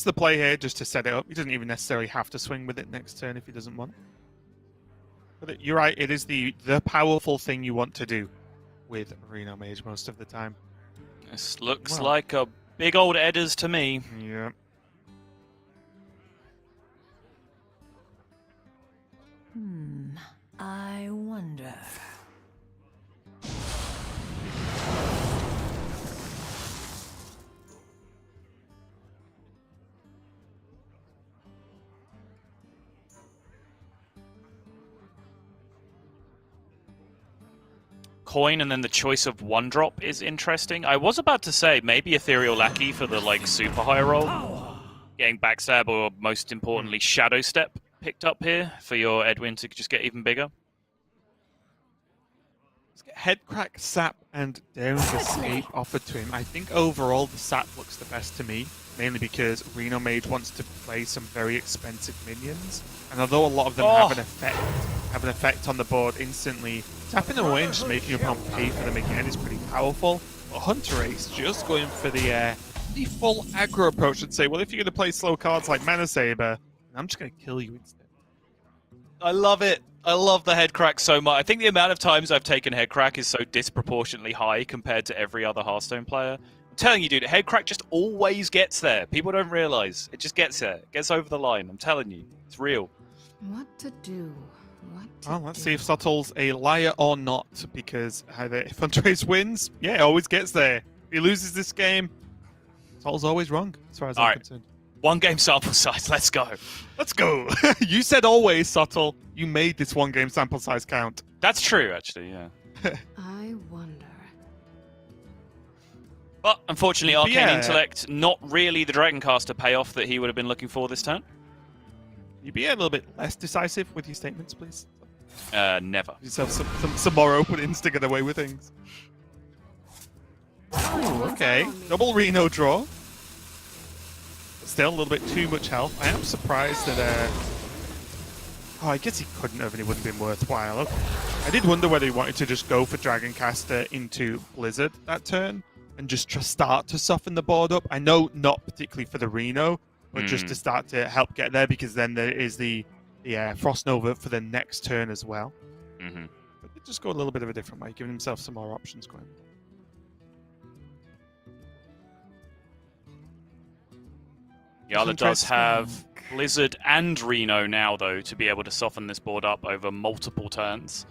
the play here, just to set it up. He doesn't even necessarily have to swing with it next turn if he doesn't want. But you're right, it is the powerful thing you want to do with Reno Mage most of the time. This looks like a big old Edders to me. Yeah. I wonder. Coin and then the choice of 1-drop is interesting. I was about to say maybe Ethereal Lackey for the like super high roll. Getting backstab, or most importantly Shadow Step picked up here for your Edwin to just get even bigger. Let's get Headcrack, Sap, and Daring Escape offered to him. I think overall the Sap looks the best to me, mainly because Reno Mage wants to play some very expensive minions, and although a lot of them have an effect on the board instantly, tapping them away and just making your opponent pay for them again is pretty powerful. But Hunterace just going for the full aggro approach and say, well, if you're going to play slow cards like Mana Saber, I'm just going to kill you instead. I love it. I love the Headcrack so much. I think the amount of times I've taken Headcrack is so disproportionately high compared to every other Hearthstone player. I'm telling you, dude, Headcrack just always gets there. People don't realize. It just gets there. It gets over the line. I'm telling you. It's real. What to do? Well, let's see if Subtle's a liar or not, because either if Hunterace wins, yeah, it always gets there. If he loses this game, Subtle's always wrong, as far as I'm concerned. 1 game sample size. Let's go. Let's go. You said always, Subtle. You made this 1 game sample size count. That's true, actually, yeah. I wonder. But unfortunately, Arcane Intellect, not really the Dragoncaster payoff that he would have been looking for this turn. You be a little bit less decisive with your statements, please. Never. Give yourself some more openings to get away with things. Ooh, okay. Double Reno draw. Still a little bit too much health. I am surprised that... Oh, I guess he couldn't have, and it wouldn't have been worthwhile. Okay. I did wonder whether he wanted to just go for Dragoncaster into Blizzard that turn and just start to soften the board up. I know not particularly for the Reno, but just to start to help get there, because then there is the Frost Nova for the next turn as well. But they just go a little bit of a different way, giving himself some more options going. Jarla does have Blizzard and Reno now, though, to be able to soften this board up over multiple turns.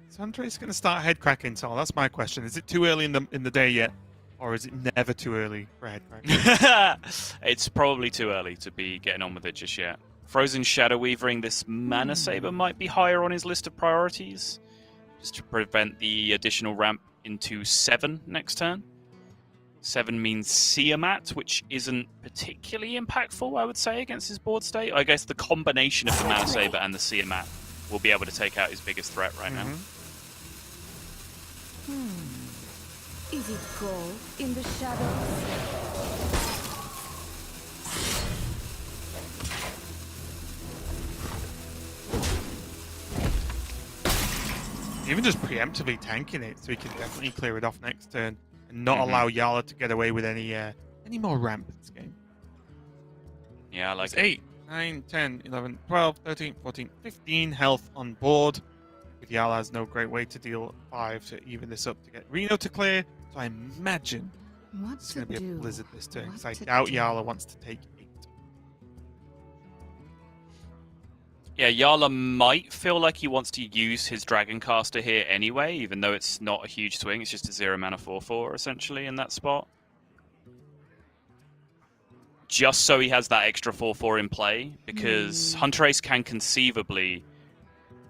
So Andre's going to start Headcrack Intel. That's my question. Is it too early in the day yet? Or is it never too early for Headcrack? It's probably too early to be getting on with it just yet. Frozen Shadow Weavering this Mana Saber might be higher on his list of priorities, just to prevent the additional ramp into 7 next turn. 7 means Siamat, which isn't particularly impactful, I would say, against his board state. I guess the combination of the Mana Saber and the Siamat will be able to take out his biggest threat right now. Is it gold in the shadows? Even just preemptively tanking it, so he can definitely clear it off next turn. and not allow Jarla to get away with any more ramp this game. Yeah, I like It's it. 8, 9, 10, 11, 12, 13, 14, 15 health on board. If Jarla has no great way to deal 5 to even this up to get Reno to clear. So I imagine What it's to going to be a do? Blizzard this turn, because I What to doubt do? Jarla wants to take 8. Yeah, Jarla might feel like he wants to use his Dragoncaster here anyway, even though it's not a huge swing. It's just a 0 mana 4/4 essentially in that spot. Just so he has that extra 4/4 in play, because Hunterace can conceivably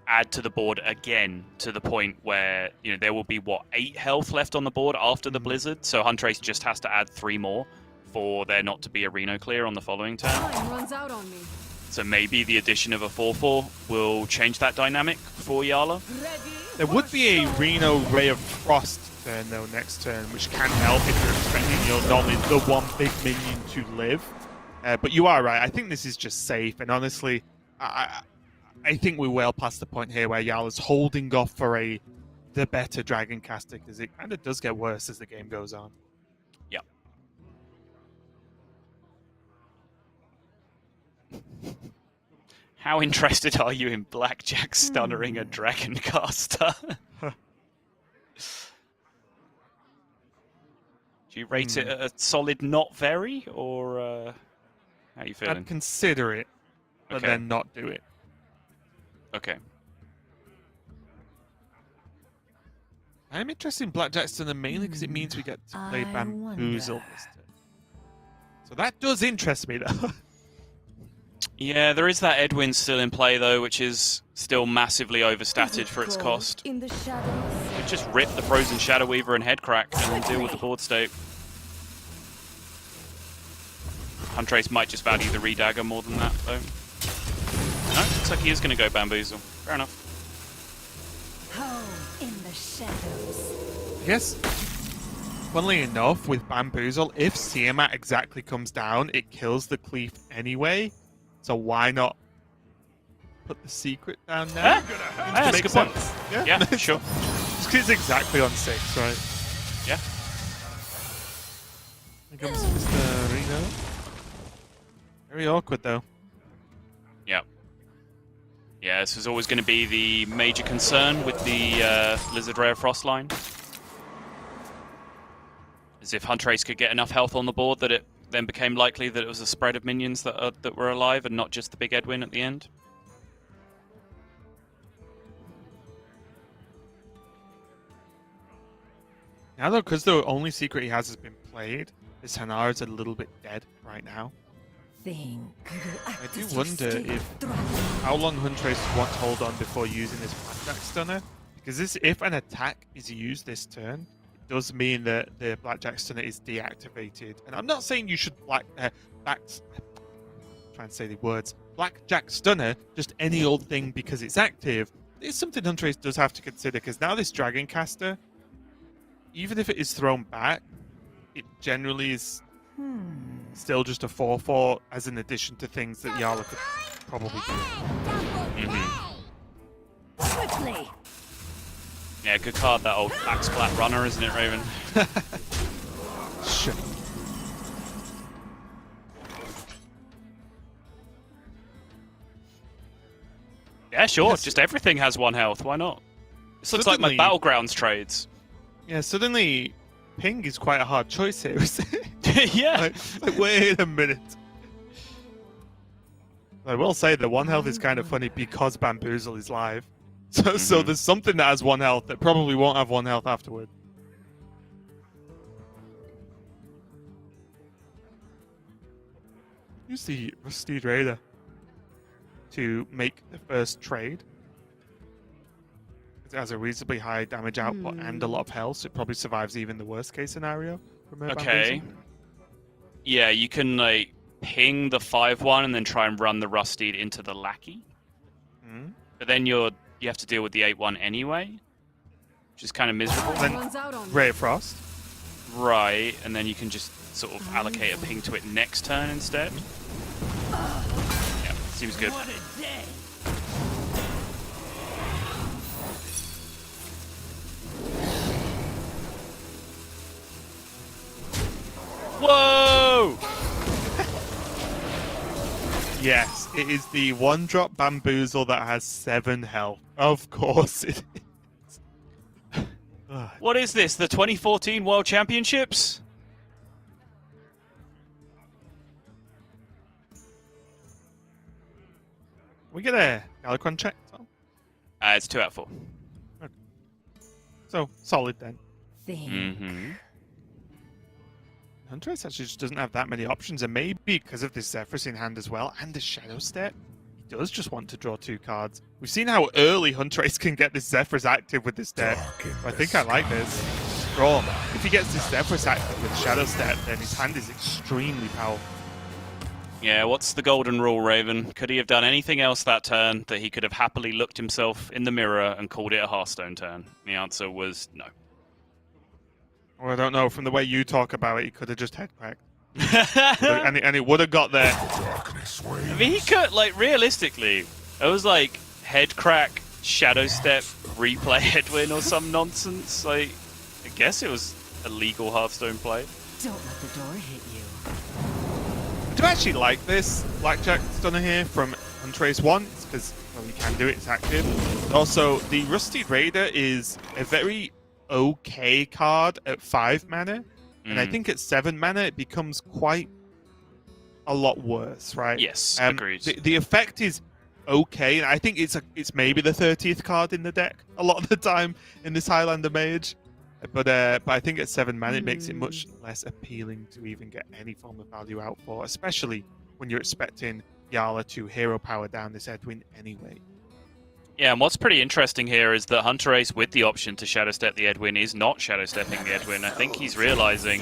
add to the board again to the point where there will be 8 health left on the board after the Blizzard. So Hunterace just has to add 3 more for there not to be a Reno clear on the following turn. Time runs out on me. So maybe the addition of a 4/4 will change that dynamic for Jarla. There would be a Reno Ray of Frost turn though next turn, which can help if you're expecting your the one big minion to live. But you are right. I think this is just safe, and honestly, I think we're well past the point here where Jarla's holding off for the better Dragoncaster, because it kind of does get worse as the game goes on. Yeah. How interested are you in Blackjack stunnering a Dragoncaster? Do you rate it a solid not very, or how are you feeling? I'd consider it, but Okay. then not do it. Okay. I'm interested in Blackjack Stunner mainly because it means we get to play I Bamboozle wonder. this turn. So that does interest me though. Yeah, there is that Edwin still in play though, which is still massively overstated for its cost. In the shadows. You just rip the Frozen Shadow Weaver and Headcrack and then deal with the board state. Huntrace might just value the Redagger more than that though. No, looks like he is going to go Bamboozle. Fair enough. Home in the shadows. I guess, funnily enough, with Bamboozle, if Tiamat exactly comes down, it kills the Cleave anyway. So why not put the secret down now? That's a good point. Yeah, sure. Just 'cause it's exactly on 6, right? Yeah. Here comes Mr. Reno. Very awkward though. Yeah. Yeah, this was always going to be the major concern with the Lizard Rare Frost line. As if Huntrace could get enough health on the board that it then became likely that it was a spread of minions that were alive and not just the big Edwin at the end. Now though, because the only secret he has been played, his Hanara's a little bit dead right now. Think. I do wonder if how long Huntrace wants to hold on before using this Blackjack Stunner. Because if an attack is used this turn, it does mean that the Blackjack Stunner is deactivated. And I'm not saying you should trying to say the words Blackjack Stunner just any old thing because it's active. It's something Huntrace does have to consider, because now this Dragoncaster, even if it is thrown back, it generally is still just a 4/4 as an addition to things that Jarla could probably do. Quickly. Yeah, good card, that old Axplat runner, isn't it, Raven? Sure. Yeah, sure. Yes. Just everything has 1 health. Why not? This looks like my Suddenly- Battlegrounds trades. Yeah, suddenly Ping is quite a hard choice here, isn't it? Yeah. like, wait a minute. I will say that 1 health is kind of funny because Bamboozle is live. So there's something that has 1 health that probably won't have 1 health afterward. Use the Rusty Raider to make the first trade. It has a reasonably high damage output and a lot of health, so it probably survives even the worst case scenario. From Okay. Bamboozle. Yeah, you can like ping the 5/1 and then try and run the Rusteed into the Lackey. But then you have to deal with the 8/1 anyway, which is kind of miserable. Then Runs out on me. Ray of Frost. Right, and then you can just sort of allocate a ping to it next turn instead. Yeah, seems good. Whoa! Yes, it is the one-drop bamboozle that has 7 health. Of course it is. Ugh. What is this? The 2014 World Championships? We get a Galakrond check. It's 2 out of 4. So, solid then. Think. Mm-hmm. Hunterace actually just doesn't have that many options, and maybe because of this Zephyrus in hand as well, and the Shadow Step, he does just want to draw 2 cards. We've seen how early Hunterace can get this Zephyrus active with this deck. I think I like this. Draw. If he gets this Zephyrus active with Shadow Step, then his hand is extremely powerful. Yeah, what's the golden rule, Raven? Could he have done anything else that turn that he could have happily looked himself in the mirror and called it a Hearthstone turn? The answer was no. Well, I don't know. From the way you talk about it, he could have just head cracked. and it would have got there. I mean, he could, like, realistically, it was like head crack, shadow step, replay headwind or some nonsense. Like, I guess it was a legal Hearthstone play. Don't let the door hit you. I do actually like this Blackjack Stunner here from Hunterace 1. It's because, well, you can do it, it's active. Also, the Rusty Raider is a very okay card at 5 mana. And I think at 7 mana, it becomes quite a lot worse, right? Yes, agreed. The effect is okay, and I think it's maybe the 30th card in the deck a lot of the time in this Highlander Mage. But I think at 7 mana, it makes it much less appealing to even get any form of value out for, especially when you're expecting Jarla to hero power down this Edwin anyway. Yeah, and what's pretty interesting here is that Hunterace, with the option to Shadow Step the Edwin, is not Shadow Stepping the Edwin. I think he's realizing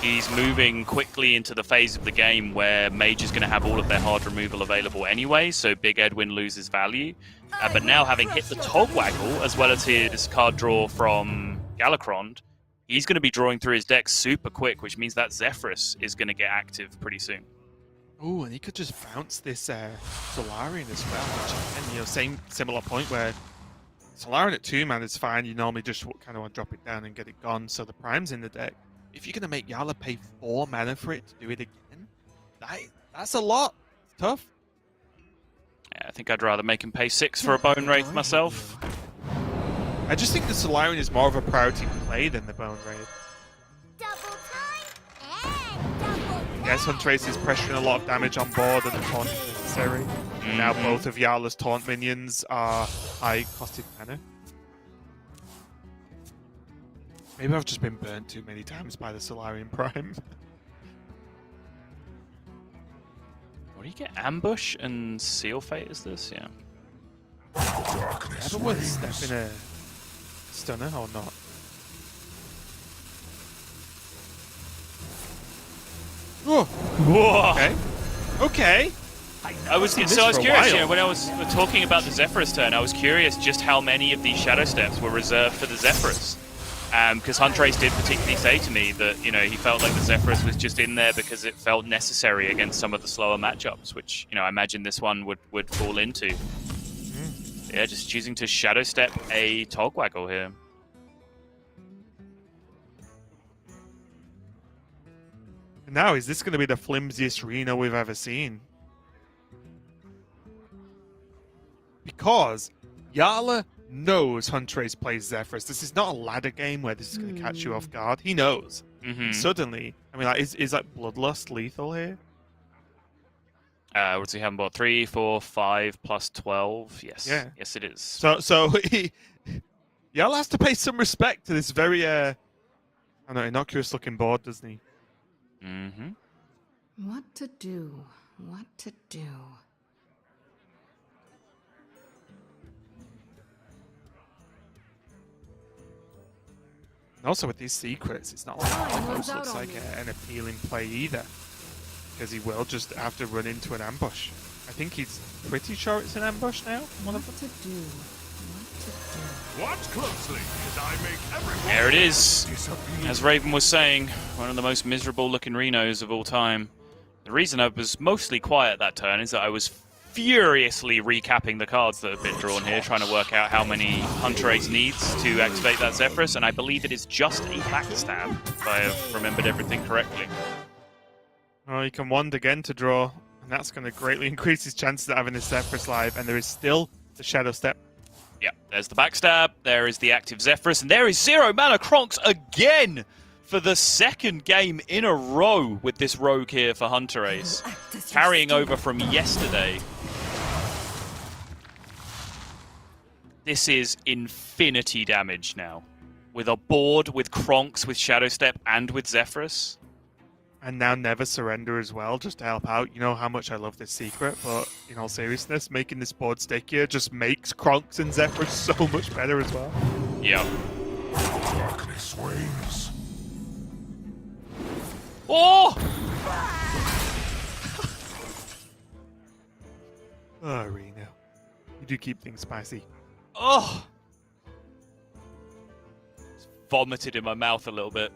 he's moving quickly into the phase of the game where Mage is going to have all of their hard removal available anyway, so Big Edwin loses value. But now, having hit the Togwaggle, as well as his card draw from Galakrond, he's going to be drawing through his deck super quick, which means that Zephyrus is going to get active pretty soon. Oh, and he could just bounce this Solarian as well, which, and similar point where Solarian at 2 mana is fine. You normally just kind of want to drop it down and get it gone, so the Prime's in the deck. If you're going to make Jarla pay 4 mana for it to do it again, that's a lot. It's tough. Yeah, I think I'd rather make him pay 6 for a Bone Wraith myself. I just think the Solarian is more of a priority play than the Bone Wraith. Double time and double Yes, Hunterace is pressuring a lot of damage on board and the taunt is necessary. And now both of Jarla's taunt minions are high-costed mana. Maybe I've just been burnt too many times by the Solarian Prime. What do you get? Ambush and Seal Fate is this? Yeah. Ever worth stepping a stunner or not? Whoa. Whoa. Okay. Okay. I was seen this curious. for a while. You know, when I was talking about the Zephyrus turn, I was curious just how many of these Shadow Steps were reserved for the Zephyrus. Because Hunterace did particularly say to me that he felt like the Zephyrus was just in there because it felt necessary against some of the slower matchups, which I imagine this one would fall into. Yeah, just choosing to Shadow Step a Togwaggle here. Now, is this going to be the flimsiest Reno we've ever seen? Because Jarla knows Hunterace plays Zephyrus. This is not a ladder game where this is going to catch you off guard. He knows. Suddenly, I mean, like, is like Bloodlust lethal here? What's he having about 3, 4, 5 plus 12? Yes. Yeah. Yes, it is. So Jarla has to pay some respect to this very, innocuous looking board, doesn't he? What to do? What to do? And also with these secrets, it's not like Ambush looks like an appealing play either. Because he will just have to run into an ambush. I think he's pretty sure it's an ambush now. What to do? What to do? Watch closely as I make everyone There it is. disappear. As Raven was saying, one of the most miserable looking Renos of all time. The reason I was mostly quiet that turn is that I was furiously recapping the cards that have been drawn here, trying to work out how many Hunterace needs to activate that Zephyrus, and I believe it is just a backstab, if I have remembered everything correctly. Oh, he can wand again to draw, and that's going to greatly increase his chances of having this Zephyrus live, and there is still the Shadow Step. Yeah, there's the backstab, there is the active Zephyrus, and there is 0 mana Kronks again for the second game in a row with this rogue here for Hunterace, carrying over from yesterday. This is infinity damage now, with a board, with Kronks, with Shadow Step, and with Zephyrus. And now Never Surrender as well, just to help out. You know how much I love this secret, but in all seriousness, making this board stickier just makes Kronks and Zephyrus so much better as well. Yeah. Darkness wanes. Oh! Oh, Reno. You do keep things spicy. Oh! It's vomited in my mouth a little bit.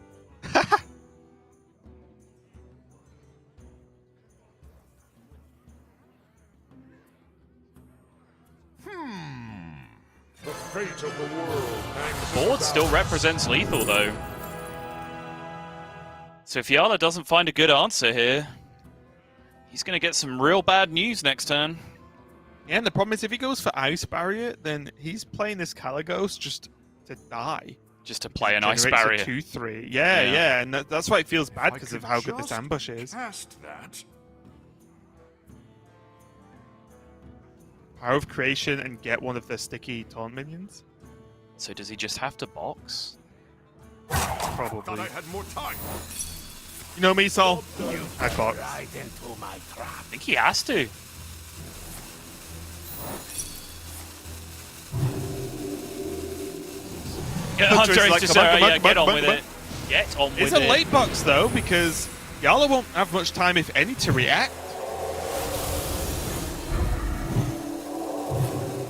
The fate of the world hangs Board in the still balance. represents lethal, though. So if Jarla doesn't find a good answer here, he's going to get some real bad news next turn. Yeah, and the problem is if he goes for Ice Barrier, then he's playing this Caligos just to die. Just to play an ice Generates barrier. a 2/3. Yeah, and that's why it feels bad I because could of how good this just ambush is. Cast that. Power of Creation and get one of the sticky taunt minions? So does he just have to box? Thought Probably. I had more time. You know me, Sol? I'd box. I think he has to. Yeah, Hunter is Hunter is like, just come on, yeah, get come on on, with come on. it. Get on with It's it. a late box though, because Jarla won't have much time, if any, to react.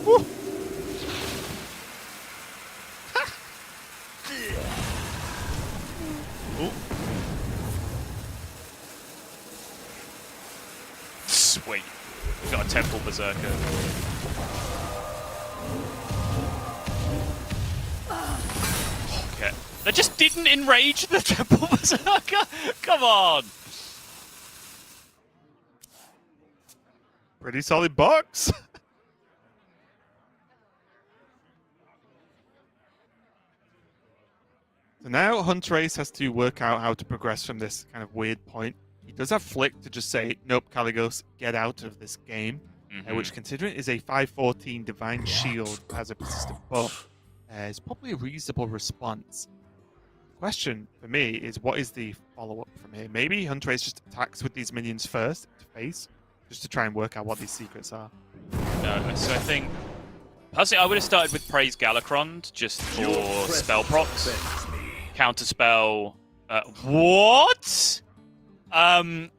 Woo. Ooh. Sweet. We've got a Temple Berserker. Okay. That just didn't enrage the Temple Berserker? Come on! Pretty solid box. So now Hunterace has to work out how to progress from this kind of weird point. He does have Flick to just say, nope, Caligos, get out of this game. Which, considering it is a 5/14 Divine Shield has a persistent buff, is probably a reasonable response. Question for me is, what is the follow-up from here? Maybe Hunterace just attacks with these minions first to face, just to try and work out what these secrets are. No, so I think... Personally, I would have started with Praise Galacrond, just for spell procs. Counterspell... what?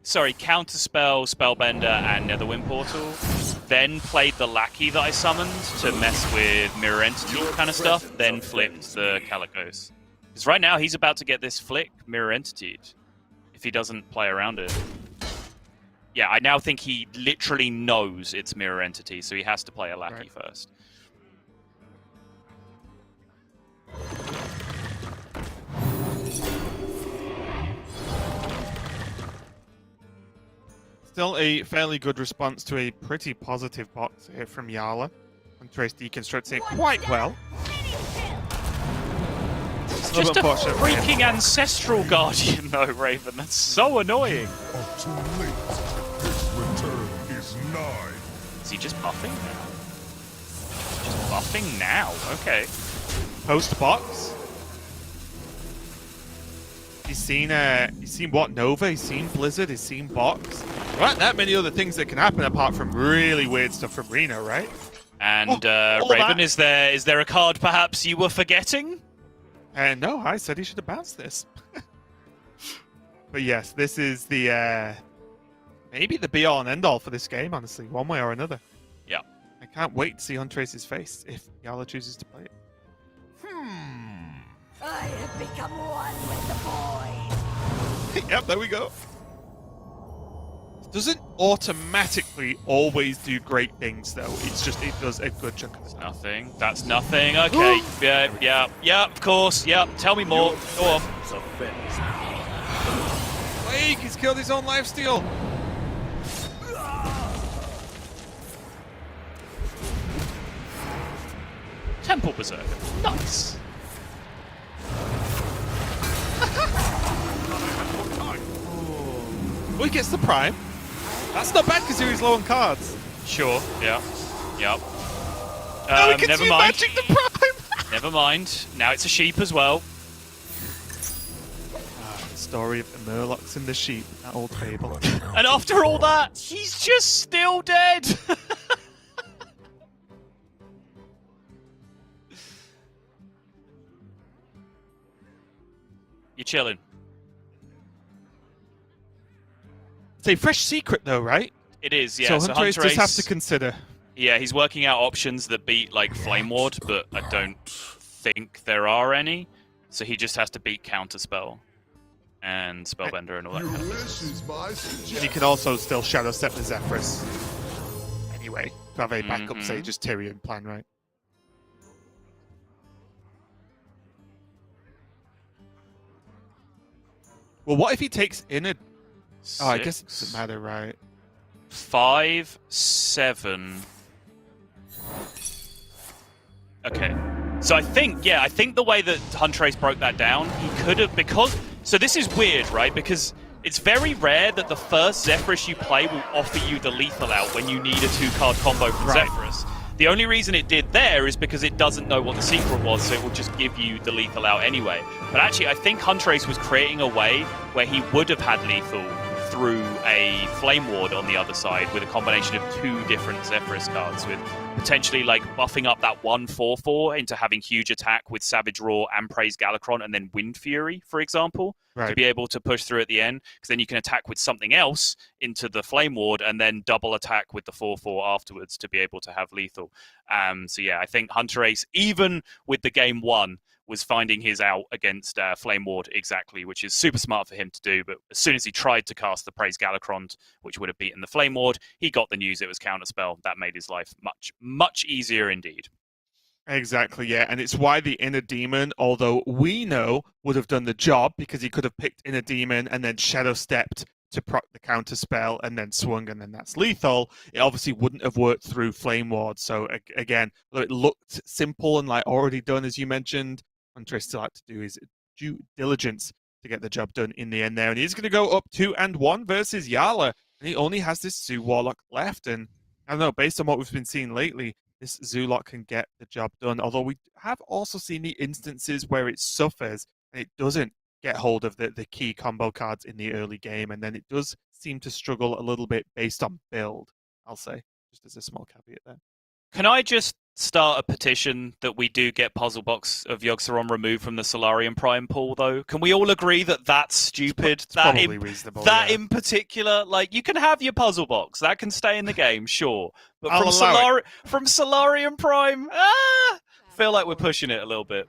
Sorry, Counterspell, Spellbender, and Netherwind Portal. Then played the Lackey that I summoned to mess with Mirror Entity kind of stuff. Then flipped the Caligos. Because right now he's about to get this flick Mirror Entitied if he doesn't play around it. Yeah, I now think he literally knows it's Mirror Entity, so he has to play a Lackey first. Still a fairly good response to a pretty positive box here from Jarla. Hunterace deconstructs it quite well. It's Just a unfortunate for him. freaking Ancestral Guardian though, Raven. That's so annoying. Of too late. His return is nigh. Is he just buffing now? Just buffing now? Okay. Post box. He's seen what Nova, he's seen Blizzard, he's seen Box. There aren't that many other things that can happen apart from really weird stuff from Reno, right? And all Raven, that. is there a card perhaps you were forgetting? No, I said he should have bounced this. But yes, this is the maybe the be-all and end-all for this game, honestly, one way or another. Yeah. I can't wait to see Hunterace's face if Jarla chooses to play it. I have become one with the void. Yep, there we go. doesn't automatically always do great things, though. It's just, it does a good chunk of the time. Nothing. That's nothing. Okay. Yeah, of course. Yeah, tell me more. Go on. Plague, he's killed his own lifesteal. Temple Berserker. Nice. Well, he gets the prime. That's not bad because he's low on cards. Sure. Yeah. Yep. No, he Never can mind. magic the prime. Never mind. Now it's a sheep as well. The story of the Murlocs and the sheep, that old fable. And after all that, he's just still dead. You're chilling. It's a fresh secret, though, right? It is, yeah. So Hunterace does have to consider. Yeah, he's working out options that beat, like, Flame Ward, but I don't think there are any. So he just has to beat Counterspell and Spellbender and all that kind of business. And he can also still Shadow Step the Zephyrus. Anyway, to have a backup Sage's Tyrion plan, right? Well, what if he takes in a... Oh, I guess it doesn't matter, right? 5, 7. Okay. So I think the way that Hunterace broke that down, he could have, because... So this is weird, right? Because it's very rare that the first Zephyrus you play will offer you the lethal out when you need a 2-card combo from Zephyrus. The only reason it did there is because it doesn't know what the secret was, so it will just give you the lethal out anyway. But actually, I think Hunterace was creating a way where he would have had lethal through a Flame Ward on the other side with a combination of 2 different Zephyrus cards, with potentially like buffing up that 1/4/4 into having huge attack with Savage Roar and Praise Galakron and then Wind Fury, for example, to be able to push through at the end, because then you can attack with something else into the Flame Ward and then double attack with the 4/4 afterwards to be able to have lethal. So yeah, I think Hunterace, even with the game 1, was finding his out against Flame Ward exactly, which is super smart for him to do. But as soon as he tried to cast the Praise Galakron, which would have beaten the Flame Ward, he got the news it was Counterspell. That made his life much, much easier indeed. Exactly, yeah. And it's why the Inner Demon, although we know would have done the job, because he could have picked Inner Demon and then Shadow Stepped to proc the Counterspell and then swung, and then that's lethal. It obviously wouldn't have worked through Flame Ward. So again, though it looked simple and like already done, as you mentioned, Hunterace still had to do his due diligence to get the job done in the end there. And he's going to go up 2-1 versus Jarla. And he only has this Zoo Warlock left. And I don't know, based on what we've been seeing lately, this Zoolock can get the job done. Although we have also seen the instances where it suffers and it doesn't get hold of the key combo cards in the early game. And then it does seem to struggle a little bit based on build, I'll say, just as a small caveat there. Can I just start a petition that we do get Puzzle Box of Yogg-Saron removed from the Solarium Prime pool, though? Can we all agree that that's stupid? It's probably reasonable. That in particular, like, you can have your Puzzle Box. That can stay in the game, sure. But from Solarium Prime, feel like we're pushing it a little bit.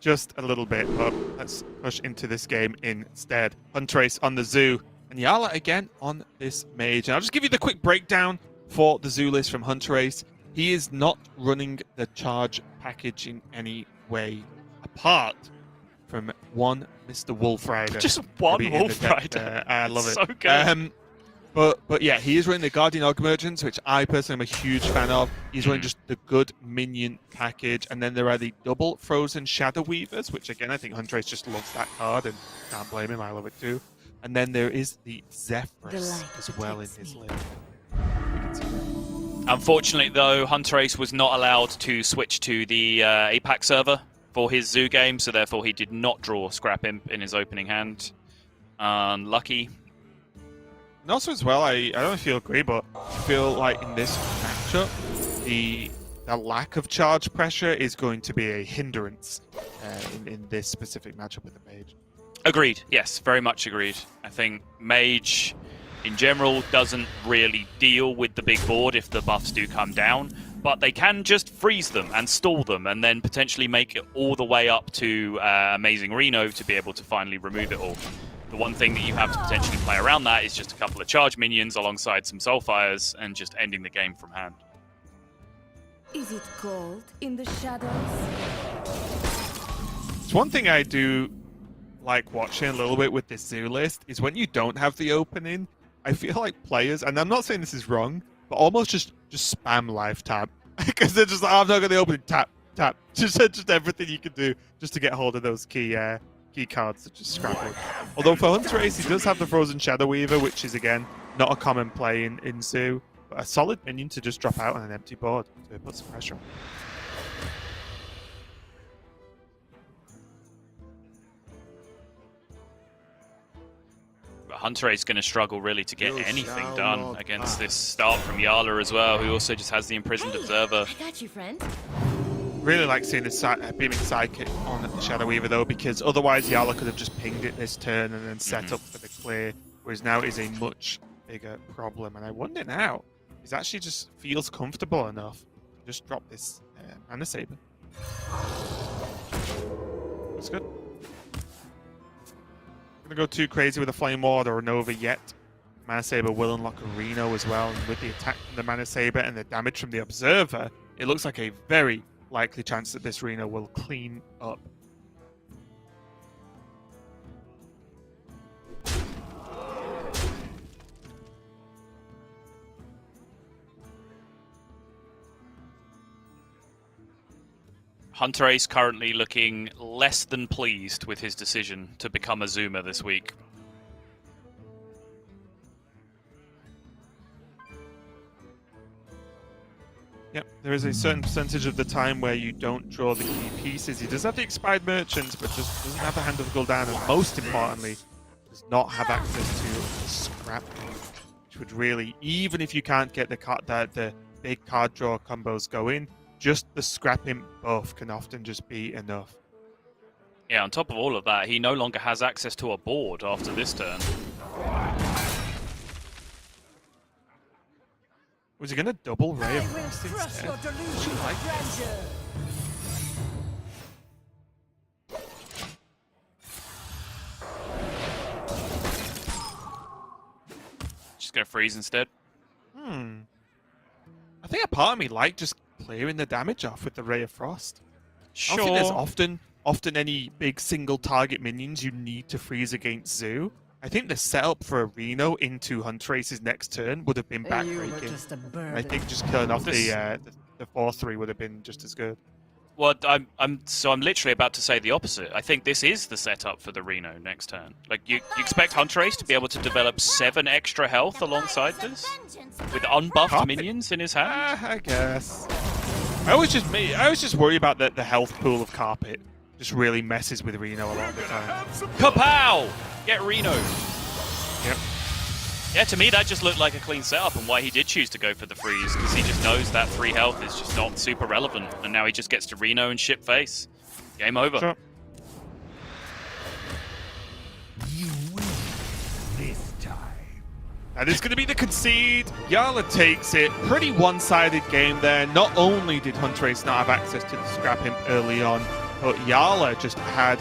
Just a little bit, but let's push into this game instead. Hunterace on the Zoo, and Jarla again on this Mage. And I'll just give you the quick breakdown for the Zoo list from Hunterace. He is not running the charge package in any way apart from one Mr. Wolfrider. Just one Wolfrider. I love it. So good. But yeah, he is running the Guardian Og Merchants, which I personally am a huge fan of. He's running just the good minion package. And then there are the double Frozen Shadow Weavers, which again, I think Hunterace just loves that card and can't blame him. I love it too. And then there is the Zephyrus as well in his list. We can see that. Unfortunately, though, Hunterace was not allowed to switch to the APAC server for his Zoo game, so therefore he did not draw Scrap Imp in his opening hand. Unlucky. And also as well, I don't know if you agree, but I feel like in this matchup, the lack of charge pressure is going to be a hindrance in this specific matchup with the Mage. Agreed. Yes, very much agreed. I think Mage, in general, doesn't really deal with the big board if the buffs do come down, but they can just freeze them and stall them and then potentially make it all the way up to Amazing Reno to be able to finally remove it all. The one thing that you have to potentially play around that is just a couple of charge minions alongside some Soulfires and just ending the game from hand. Is it cold in the shadows? It's one thing I do like watching a little bit with this zoo list is when you don't have the opening, I feel like players, and I'm not saying this is wrong, but almost just spam live tap. Because they're just like, oh, I'm not going to open it, tap. Just everything you can do just to get hold of those key cards that just scrap it. Although for Hunterace, he does have the Frozen Shadow Weaver, which is, again, not a common play in Zoo, but a solid minion to just drop out on an empty board to put some pressure on. Hunterace is going to struggle really to get You anything shall done not against pass. this start from Jarla as well, who also just has the Imprisoned Observer. I got you, friend. Really like seeing the beaming Psychic on the Shadow Weaver, though, because otherwise Jarla could have just pinged it this turn and then set up for the clear, whereas now it is a much bigger problem. And I wonder now, he actually just feels comfortable enough to just drop this Mana Saber. That's good. Gonna go too crazy with a Flame Ward or a Nova yet. Mana Saber will unlock a Reno as well, and with the attack from the Mana Saber and the damage from the Observer, it looks like a very likely chance that this Reno will clean up. Hunterace currently looking less than pleased with his decision to become a Zoomer this week. Yep, there is a certain percentage of the time where you don't draw the key pieces. He does have the Expired Merchants, but just doesn't have the Hand of Gul'dan, and most importantly, does not have access to the Scrap, which would really, even if you can't get the big card draw combos going, just the Scrap Imp buff can often just be enough. Yeah, on top of all of that, he no longer has access to a board after this turn. Was he going to double Ray of Frost instead? I like this. Just gonna freeze instead. I think a part of me liked just clearing the damage off with the Ray of Frost. I Sure. don't think there's often any big single target minions you need to freeze against Zoo. I think the setup for a Reno into Hunterace's next turn would have been backbreaking. And I think just killing off the 4-3 would have been just as good. Well, I'm literally about to say the opposite. I think this is the setup for the Reno next turn. Like you expect Hunterace to be able to develop 7 extra health alongside this with unbuffed Carpet. minions in his hand. I guess. I always just worry about the health pool of Carpet. Just really messes with Reno a lot of the time. Kapow! Get Reno. Yep. Yeah, to me that just looked like a clean setup, and why he did choose to go for the freeze, because he just knows that 3 health is just not super relevant, and now he just gets to Reno and ship face. Game over. Sure. You win this time. That is going to be the concede. Jarla takes it. Pretty one-sided game there. Not only did Hunterace not have access to the Scrap Imp early on, but Jarla just had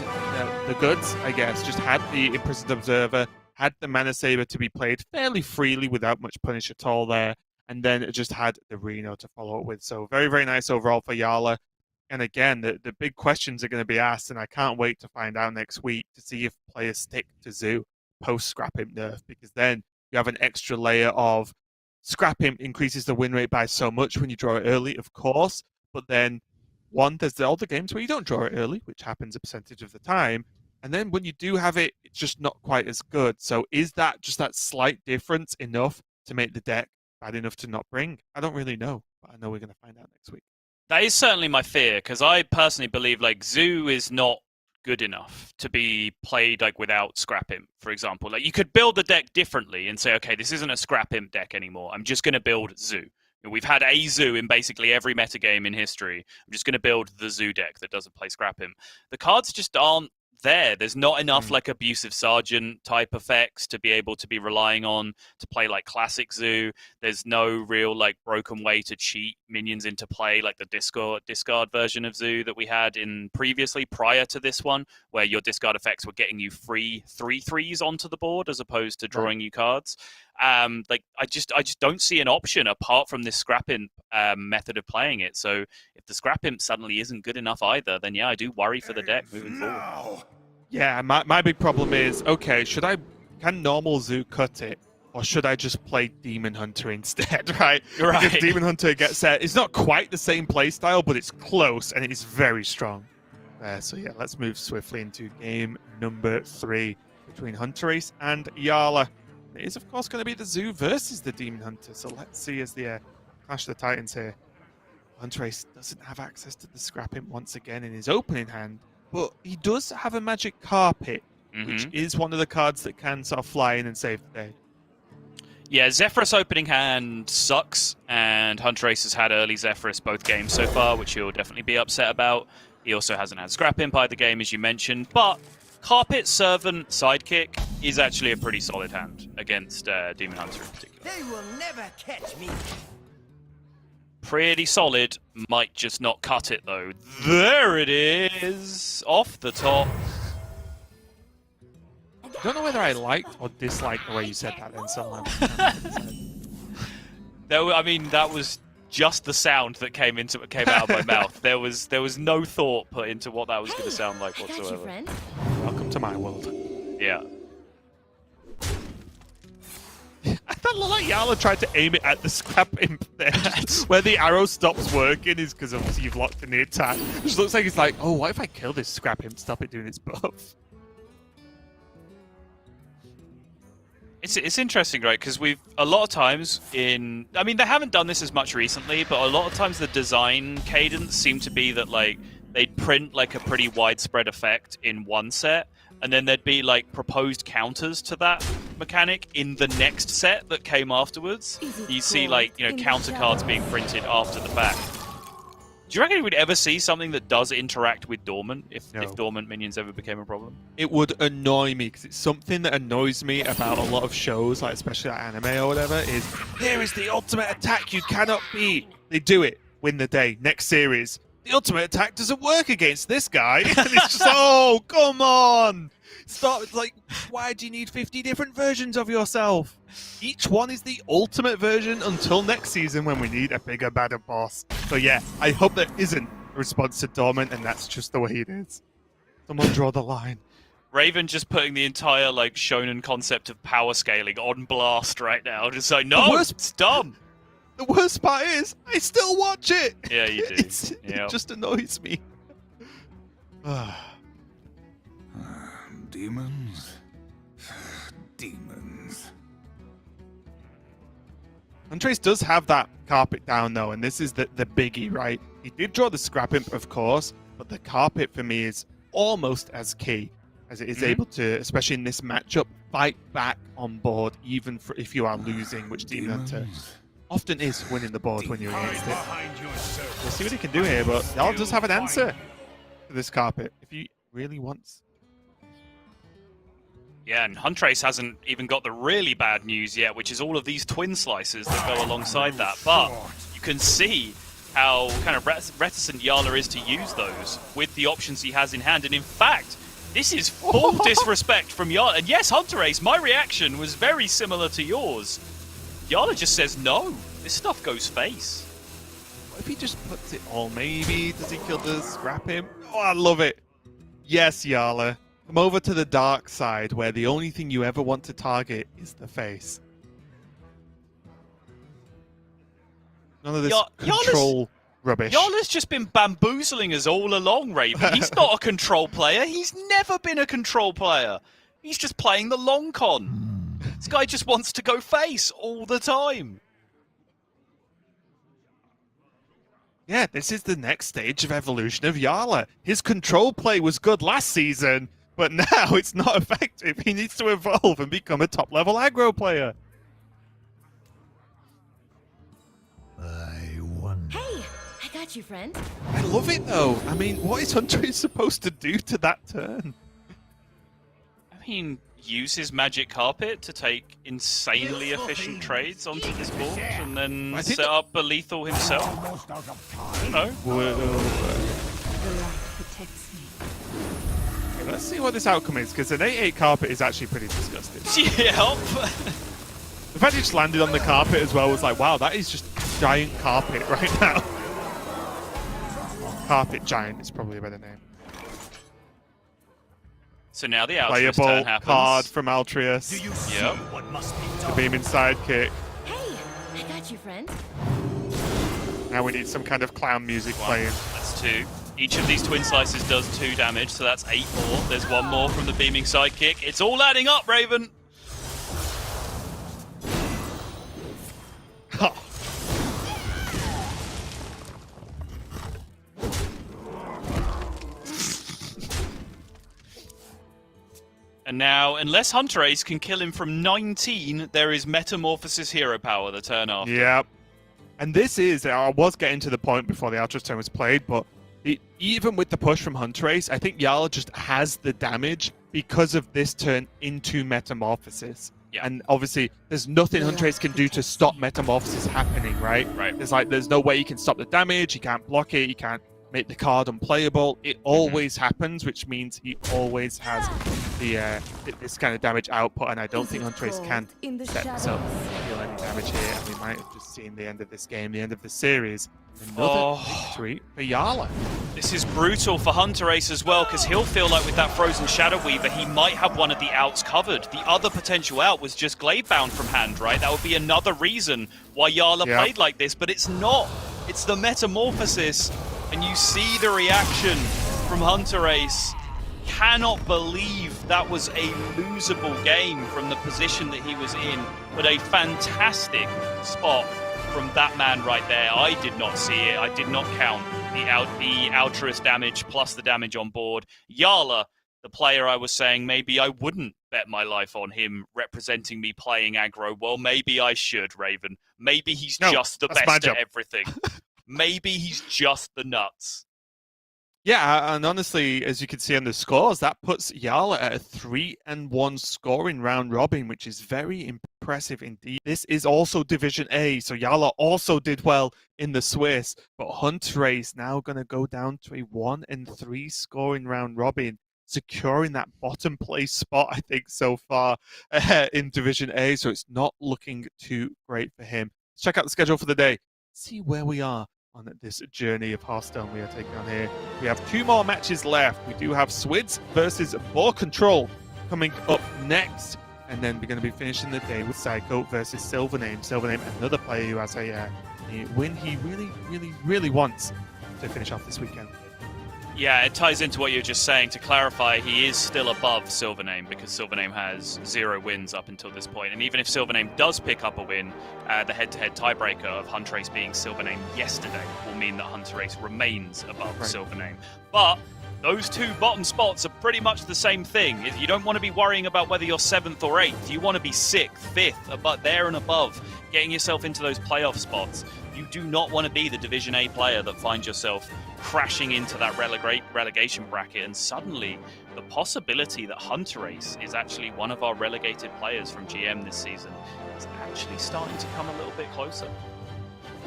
the goods, I guess. Just had the Imprisoned Observer, had the Mana Saber to be played fairly freely without much punish at all there, and then it just had the Reno to follow up with. So very, very nice overall for Jarla. And again, the big questions are going to be asked, and I can't wait to find out next week to see if players stick to Zoo post-Scrap Imp nerf, because then you have an extra layer of Scrap Imp increases the win rate by so much when you draw it early, of course, but then there's the older games where you don't draw it early, which happens a percentage of the time, and then when you do have it, it's just not quite as good. So is that just that slight difference enough to make the deck bad enough to not bring? I don't really know, but I know we're going to find out next week. That is certainly my fear, because I personally believe like Zoo is not good enough to be played like without Scrap Imp, for example. Like you could build the deck differently and say, okay, this isn't a Scrap Imp deck anymore. I'm just going to build Zoo. We've had a Zoo in basically every metagame in history. I'm just going to build the Zoo deck that doesn't play Scrap Imp. The cards just aren't there. There's not enough like abusive sergeant type effects to be able to be relying on to play like classic Zoo. There's no real like broken way to cheat minions into play like the discard version of Zoo that we had in previously prior to this one, where your discard effects were getting you free 3/3s onto the board as opposed to drawing you cards. Like I just don't see an option apart from this scrap imp method of playing it. So if the scrap imp suddenly isn't good enough either, then yeah, I do worry for the deck moving forward. Yeah, my big problem is, okay, can normal Zoo cut it? Or should I just play Demon Hunter instead, right? Right. Because Demon Hunter gets set. It's not quite the same playstyle, but it's close, and it's very strong. So yeah, let's move swiftly into game number 3 between Hunterace and Jarla. It is, of course, going to be the Zoo versus the Demon Hunter. So let's see as the Clash of the Titans here. Hunterace doesn't have access to the Scrap Imp once again in his opening hand, but he does have a Magic Carpet, which is one of the cards that can sort of fly in and save the day. Yeah, Zephyrus opening hand sucks, and Hunterace has had early Zephyrus both games so far, which he'll definitely be upset about. He also hasn't had Scrap Imp either game, as you mentioned, but Carpet Servant Sidekick is actually a pretty solid hand against Demon Hunter in particular. They will never catch me. Pretty solid, might just not cut it though. There it is, off the top. I don't know whether I liked or disliked the way you said that then, Solon. I mean, that was just the sound that came out of my mouth. There was no thought put into what that was going to sound like I got you, whatsoever. friend. Welcome to my world. Yeah. I thought like Jarla tried to aim it at the Scrap Imp there. Where the arrow stops working is because obviously you've locked in the attack. Which looks like it's like, oh, what if I kill this Scrap Imp, stop it doing its buff? It's interesting, right? Because we've a lot of times I mean, they haven't done this as much recently, but a lot of times the design cadence seemed to be that like they'd print like a pretty widespread effect in one set, and then there'd be like proposed counters to that mechanic in the next set that came afterwards. You see like, you know, counter cards being printed after the fact. Do you reckon we'd ever see something that does interact with Dormant if Dormant minions ever became a problem? It would annoy me because it's something that annoys me about a lot of shows, like especially like anime or whatever, is here is the ultimate attack you cannot beat. They do it, win the day, next series. The ultimate attack doesn't work against this guy. And it's just, oh, come on. Stop. It's like, why do you need 50 different versions of yourself? Each one is the ultimate version until next season when we need a bigger, badder boss. So yeah, I hope there isn't a response to Dormant, and that's just the way it is. Someone draw the line. Raven just putting the entire like shonen concept of power scaling on blast right now. Just like, no, it's dumb. The worst part is, I still watch it. Yeah, you do. It just annoys me. Demons. Demons. Hunterace does have that carpet down though, and this is the biggie, right? He did draw the Scrap Imp, of course, but the carpet for me is almost as key as it is able to, especially in this matchup, fight back on board, even if you are losing, which Demon Hunter often is winning the board when you're against it. We'll see what he can do here, but Jarla does have an answer to this carpet if he really wants. Yeah, and Hunterace hasn't even got the really bad news yet, which is all of these twin slices that go alongside that. But you can see how kind of reticent Jarla is to use those with the options he has in hand. And in fact, this is full disrespect from Jarla. And yes, Hunterace, my reaction was very similar to yours. Jarla just says no. This stuff goes face. What if he just puts it all? Maybe does he kill the Scrap Imp? Oh, I love it. Yes, Jarla. Come over to the dark side where the only thing you ever want to target is the face. None of this control rubbish. Jarla's just been bamboozling us all along, Raven. He's not a control player. He's never been a control player. He's just playing the long con. This guy just wants to go face all the time. Yeah, this is the next stage of evolution of Jarla. His control play was good last season, but now it's not effective. He needs to evolve and become a top-level aggro player. I wonder. Hey, I got you, friend. I love it, though. I mean, what is Hunterace supposed to do to that turn? mean, use his magic carpet to take insanely efficient trades onto this board and then I think set up a lethal himself. I don't know. Well, The light protects me. let's see what this outcome is, because an 8/8 carpet is actually pretty disgusting. Yep. The fact he just landed on the carpet as well was like, wow, that is just giant carpet right now. Carpet giant is probably a better name. So now the Altruist turn Playable happens. card from Hunterace. Do you see Yep. what must be The done? beam inside kick. Hey, I got you, friend. Now we need some kind of clown music playing. That's 2. Each of these twin slices does 2 damage, so that's 8 more. There's 1 more from the beaming sidekick. It's all adding up, Raven. And now, unless Hunterace can kill him from 19, there is Metamorphosis hero power the turn after. Yep. And this is, I was getting to the point before the Ultra turn was played, but even with the push from Hunterace, I think Jarla just has the damage because of this turn into Metamorphosis. Yeah. And obviously, there's nothing Hunterace can do to stop Metamorphosis happening, right? Right. There's no way you can stop the damage, you can't block it, you can't make the card unplayable. It always happens, which means he always has the this kind of damage output, and I don't think Hunterace can in the set this up to deal any damage here, and we might have just seen the end of this game, the end of the series. Another victory for Jarla. This is brutal for Hunterace as well, because he'll feel like with that Frozen Shadow Weaver, he might have one of the outs covered. The other potential out was just Gladebound from hand, right? That would be another reason why Jarla played like this, but it's not. It's the Metamorphosis, and you see the reaction from Hunterace. Cannot believe that was a losable game from the position that he was in, but a fantastic spot from that man right there. I did not see it. I did not count the Altruist damage plus the damage on board. Jarla, the player I was saying maybe I wouldn't bet my life on him representing me playing aggro. Well, maybe I should, Raven. Maybe he's just the best at everything. Maybe he's just the nuts. Yeah, and honestly, as you can see on the scores, that puts Jarla at a 3-1 scoring round robin, which is very impressive indeed. This is also Division A, so Jarla also did well in the Swiss, but Hunterace now going to go down to a 1-3 scoring round robin, securing that bottom place spot, I think, so far in Division A, so it's not looking too great for him. Let's check out the schedule for the day, see where we are on this journey of Hearthstone we are taking on here. We have 2 more matches left. We do have Swids versus Ball Control coming up next, and then we're going to be finishing the day with Psycho versus Silvername. Silvername, another player who has a win he really wants to finish off this weekend. Yeah, it ties into what you were just saying. To clarify, he is still above Silvername because Silvername has 0 wins up until this point. And even if Silvername does pick up a win, the head-to-head tiebreaker of Hunterace being Silvername yesterday will mean that Hunterace remains above Silvername. But those 2 bottom spots are pretty much the same thing. You don't want to be worrying about whether you're 7th or 8th. You want to be 6th, 5th, but there and above, getting yourself into those playoff spots. You do not want to be the Division A player that finds yourself crashing into that relegation bracket, and suddenly the possibility that Hunterace is actually one of our relegated players from GM this season is actually starting to come a little bit closer.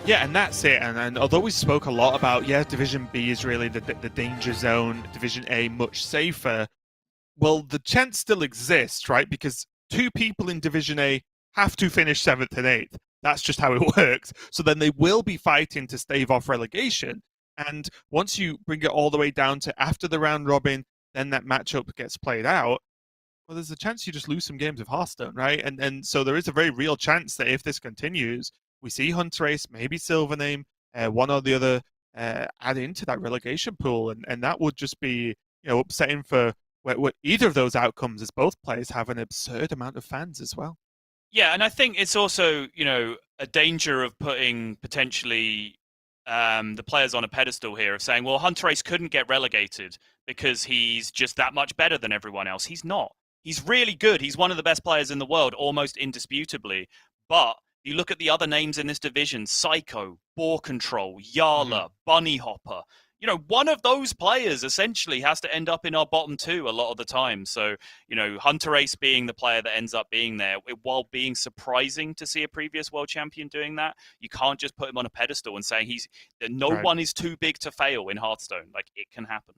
Yeah, and that's it. And although we spoke a lot about, Division B is really the danger zone, Division A much safer, well, the chance still exists, right? Because 2 people in Division A have to finish 7th and 8th. That's just how it works. So then they will be fighting to stave off relegation. And once you bring it all the way down to after the round robin, then that matchup gets played out, well, there's a chance you just lose some games of Hearthstone, right? And so there is a very real chance that if this continues, we see Hunterace, maybe Silvername, one or the other add into that relegation pool. And that would just be, upsetting for either of those outcomes, as both players have an absurd amount of fans as well. Yeah, and I think it's also, a danger of putting potentially the players on a pedestal here of saying, well, Hunterace couldn't get relegated because he's just that much better than everyone else. He's not. He's really good. He's one of the best players in the world, almost indisputably. But you look at the other names in this division, Psycho, Boar Control, Jarla, Bunny Hopper. you know, one of those players essentially has to end up in our bottom 2 a lot of the time. So, you know, Hunterace being the player that ends up being there, while being surprising to see a previous world champion doing that, you can't just put him on a pedestal and saying that no one is too big to fail in Hearthstone. Like, it can happen.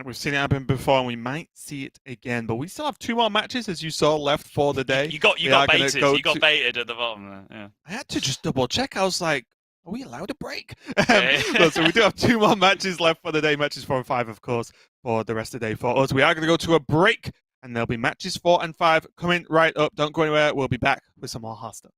We've seen it happen before, and we might see it again. But we still have 2 more matches, as you saw, left for the day. You got baited. You got baited at the bottom there. Yeah. I had to just double check. I was like, are we allowed a break? Yeah. So we do have 2 more matches left for the day. Matches 4 and 5, of course, for the rest of the day. For us, we are going to go to a break, and there'll be matches 4 and 5 coming right up. Don't go anywhere. We'll be back with some more Hearthstone.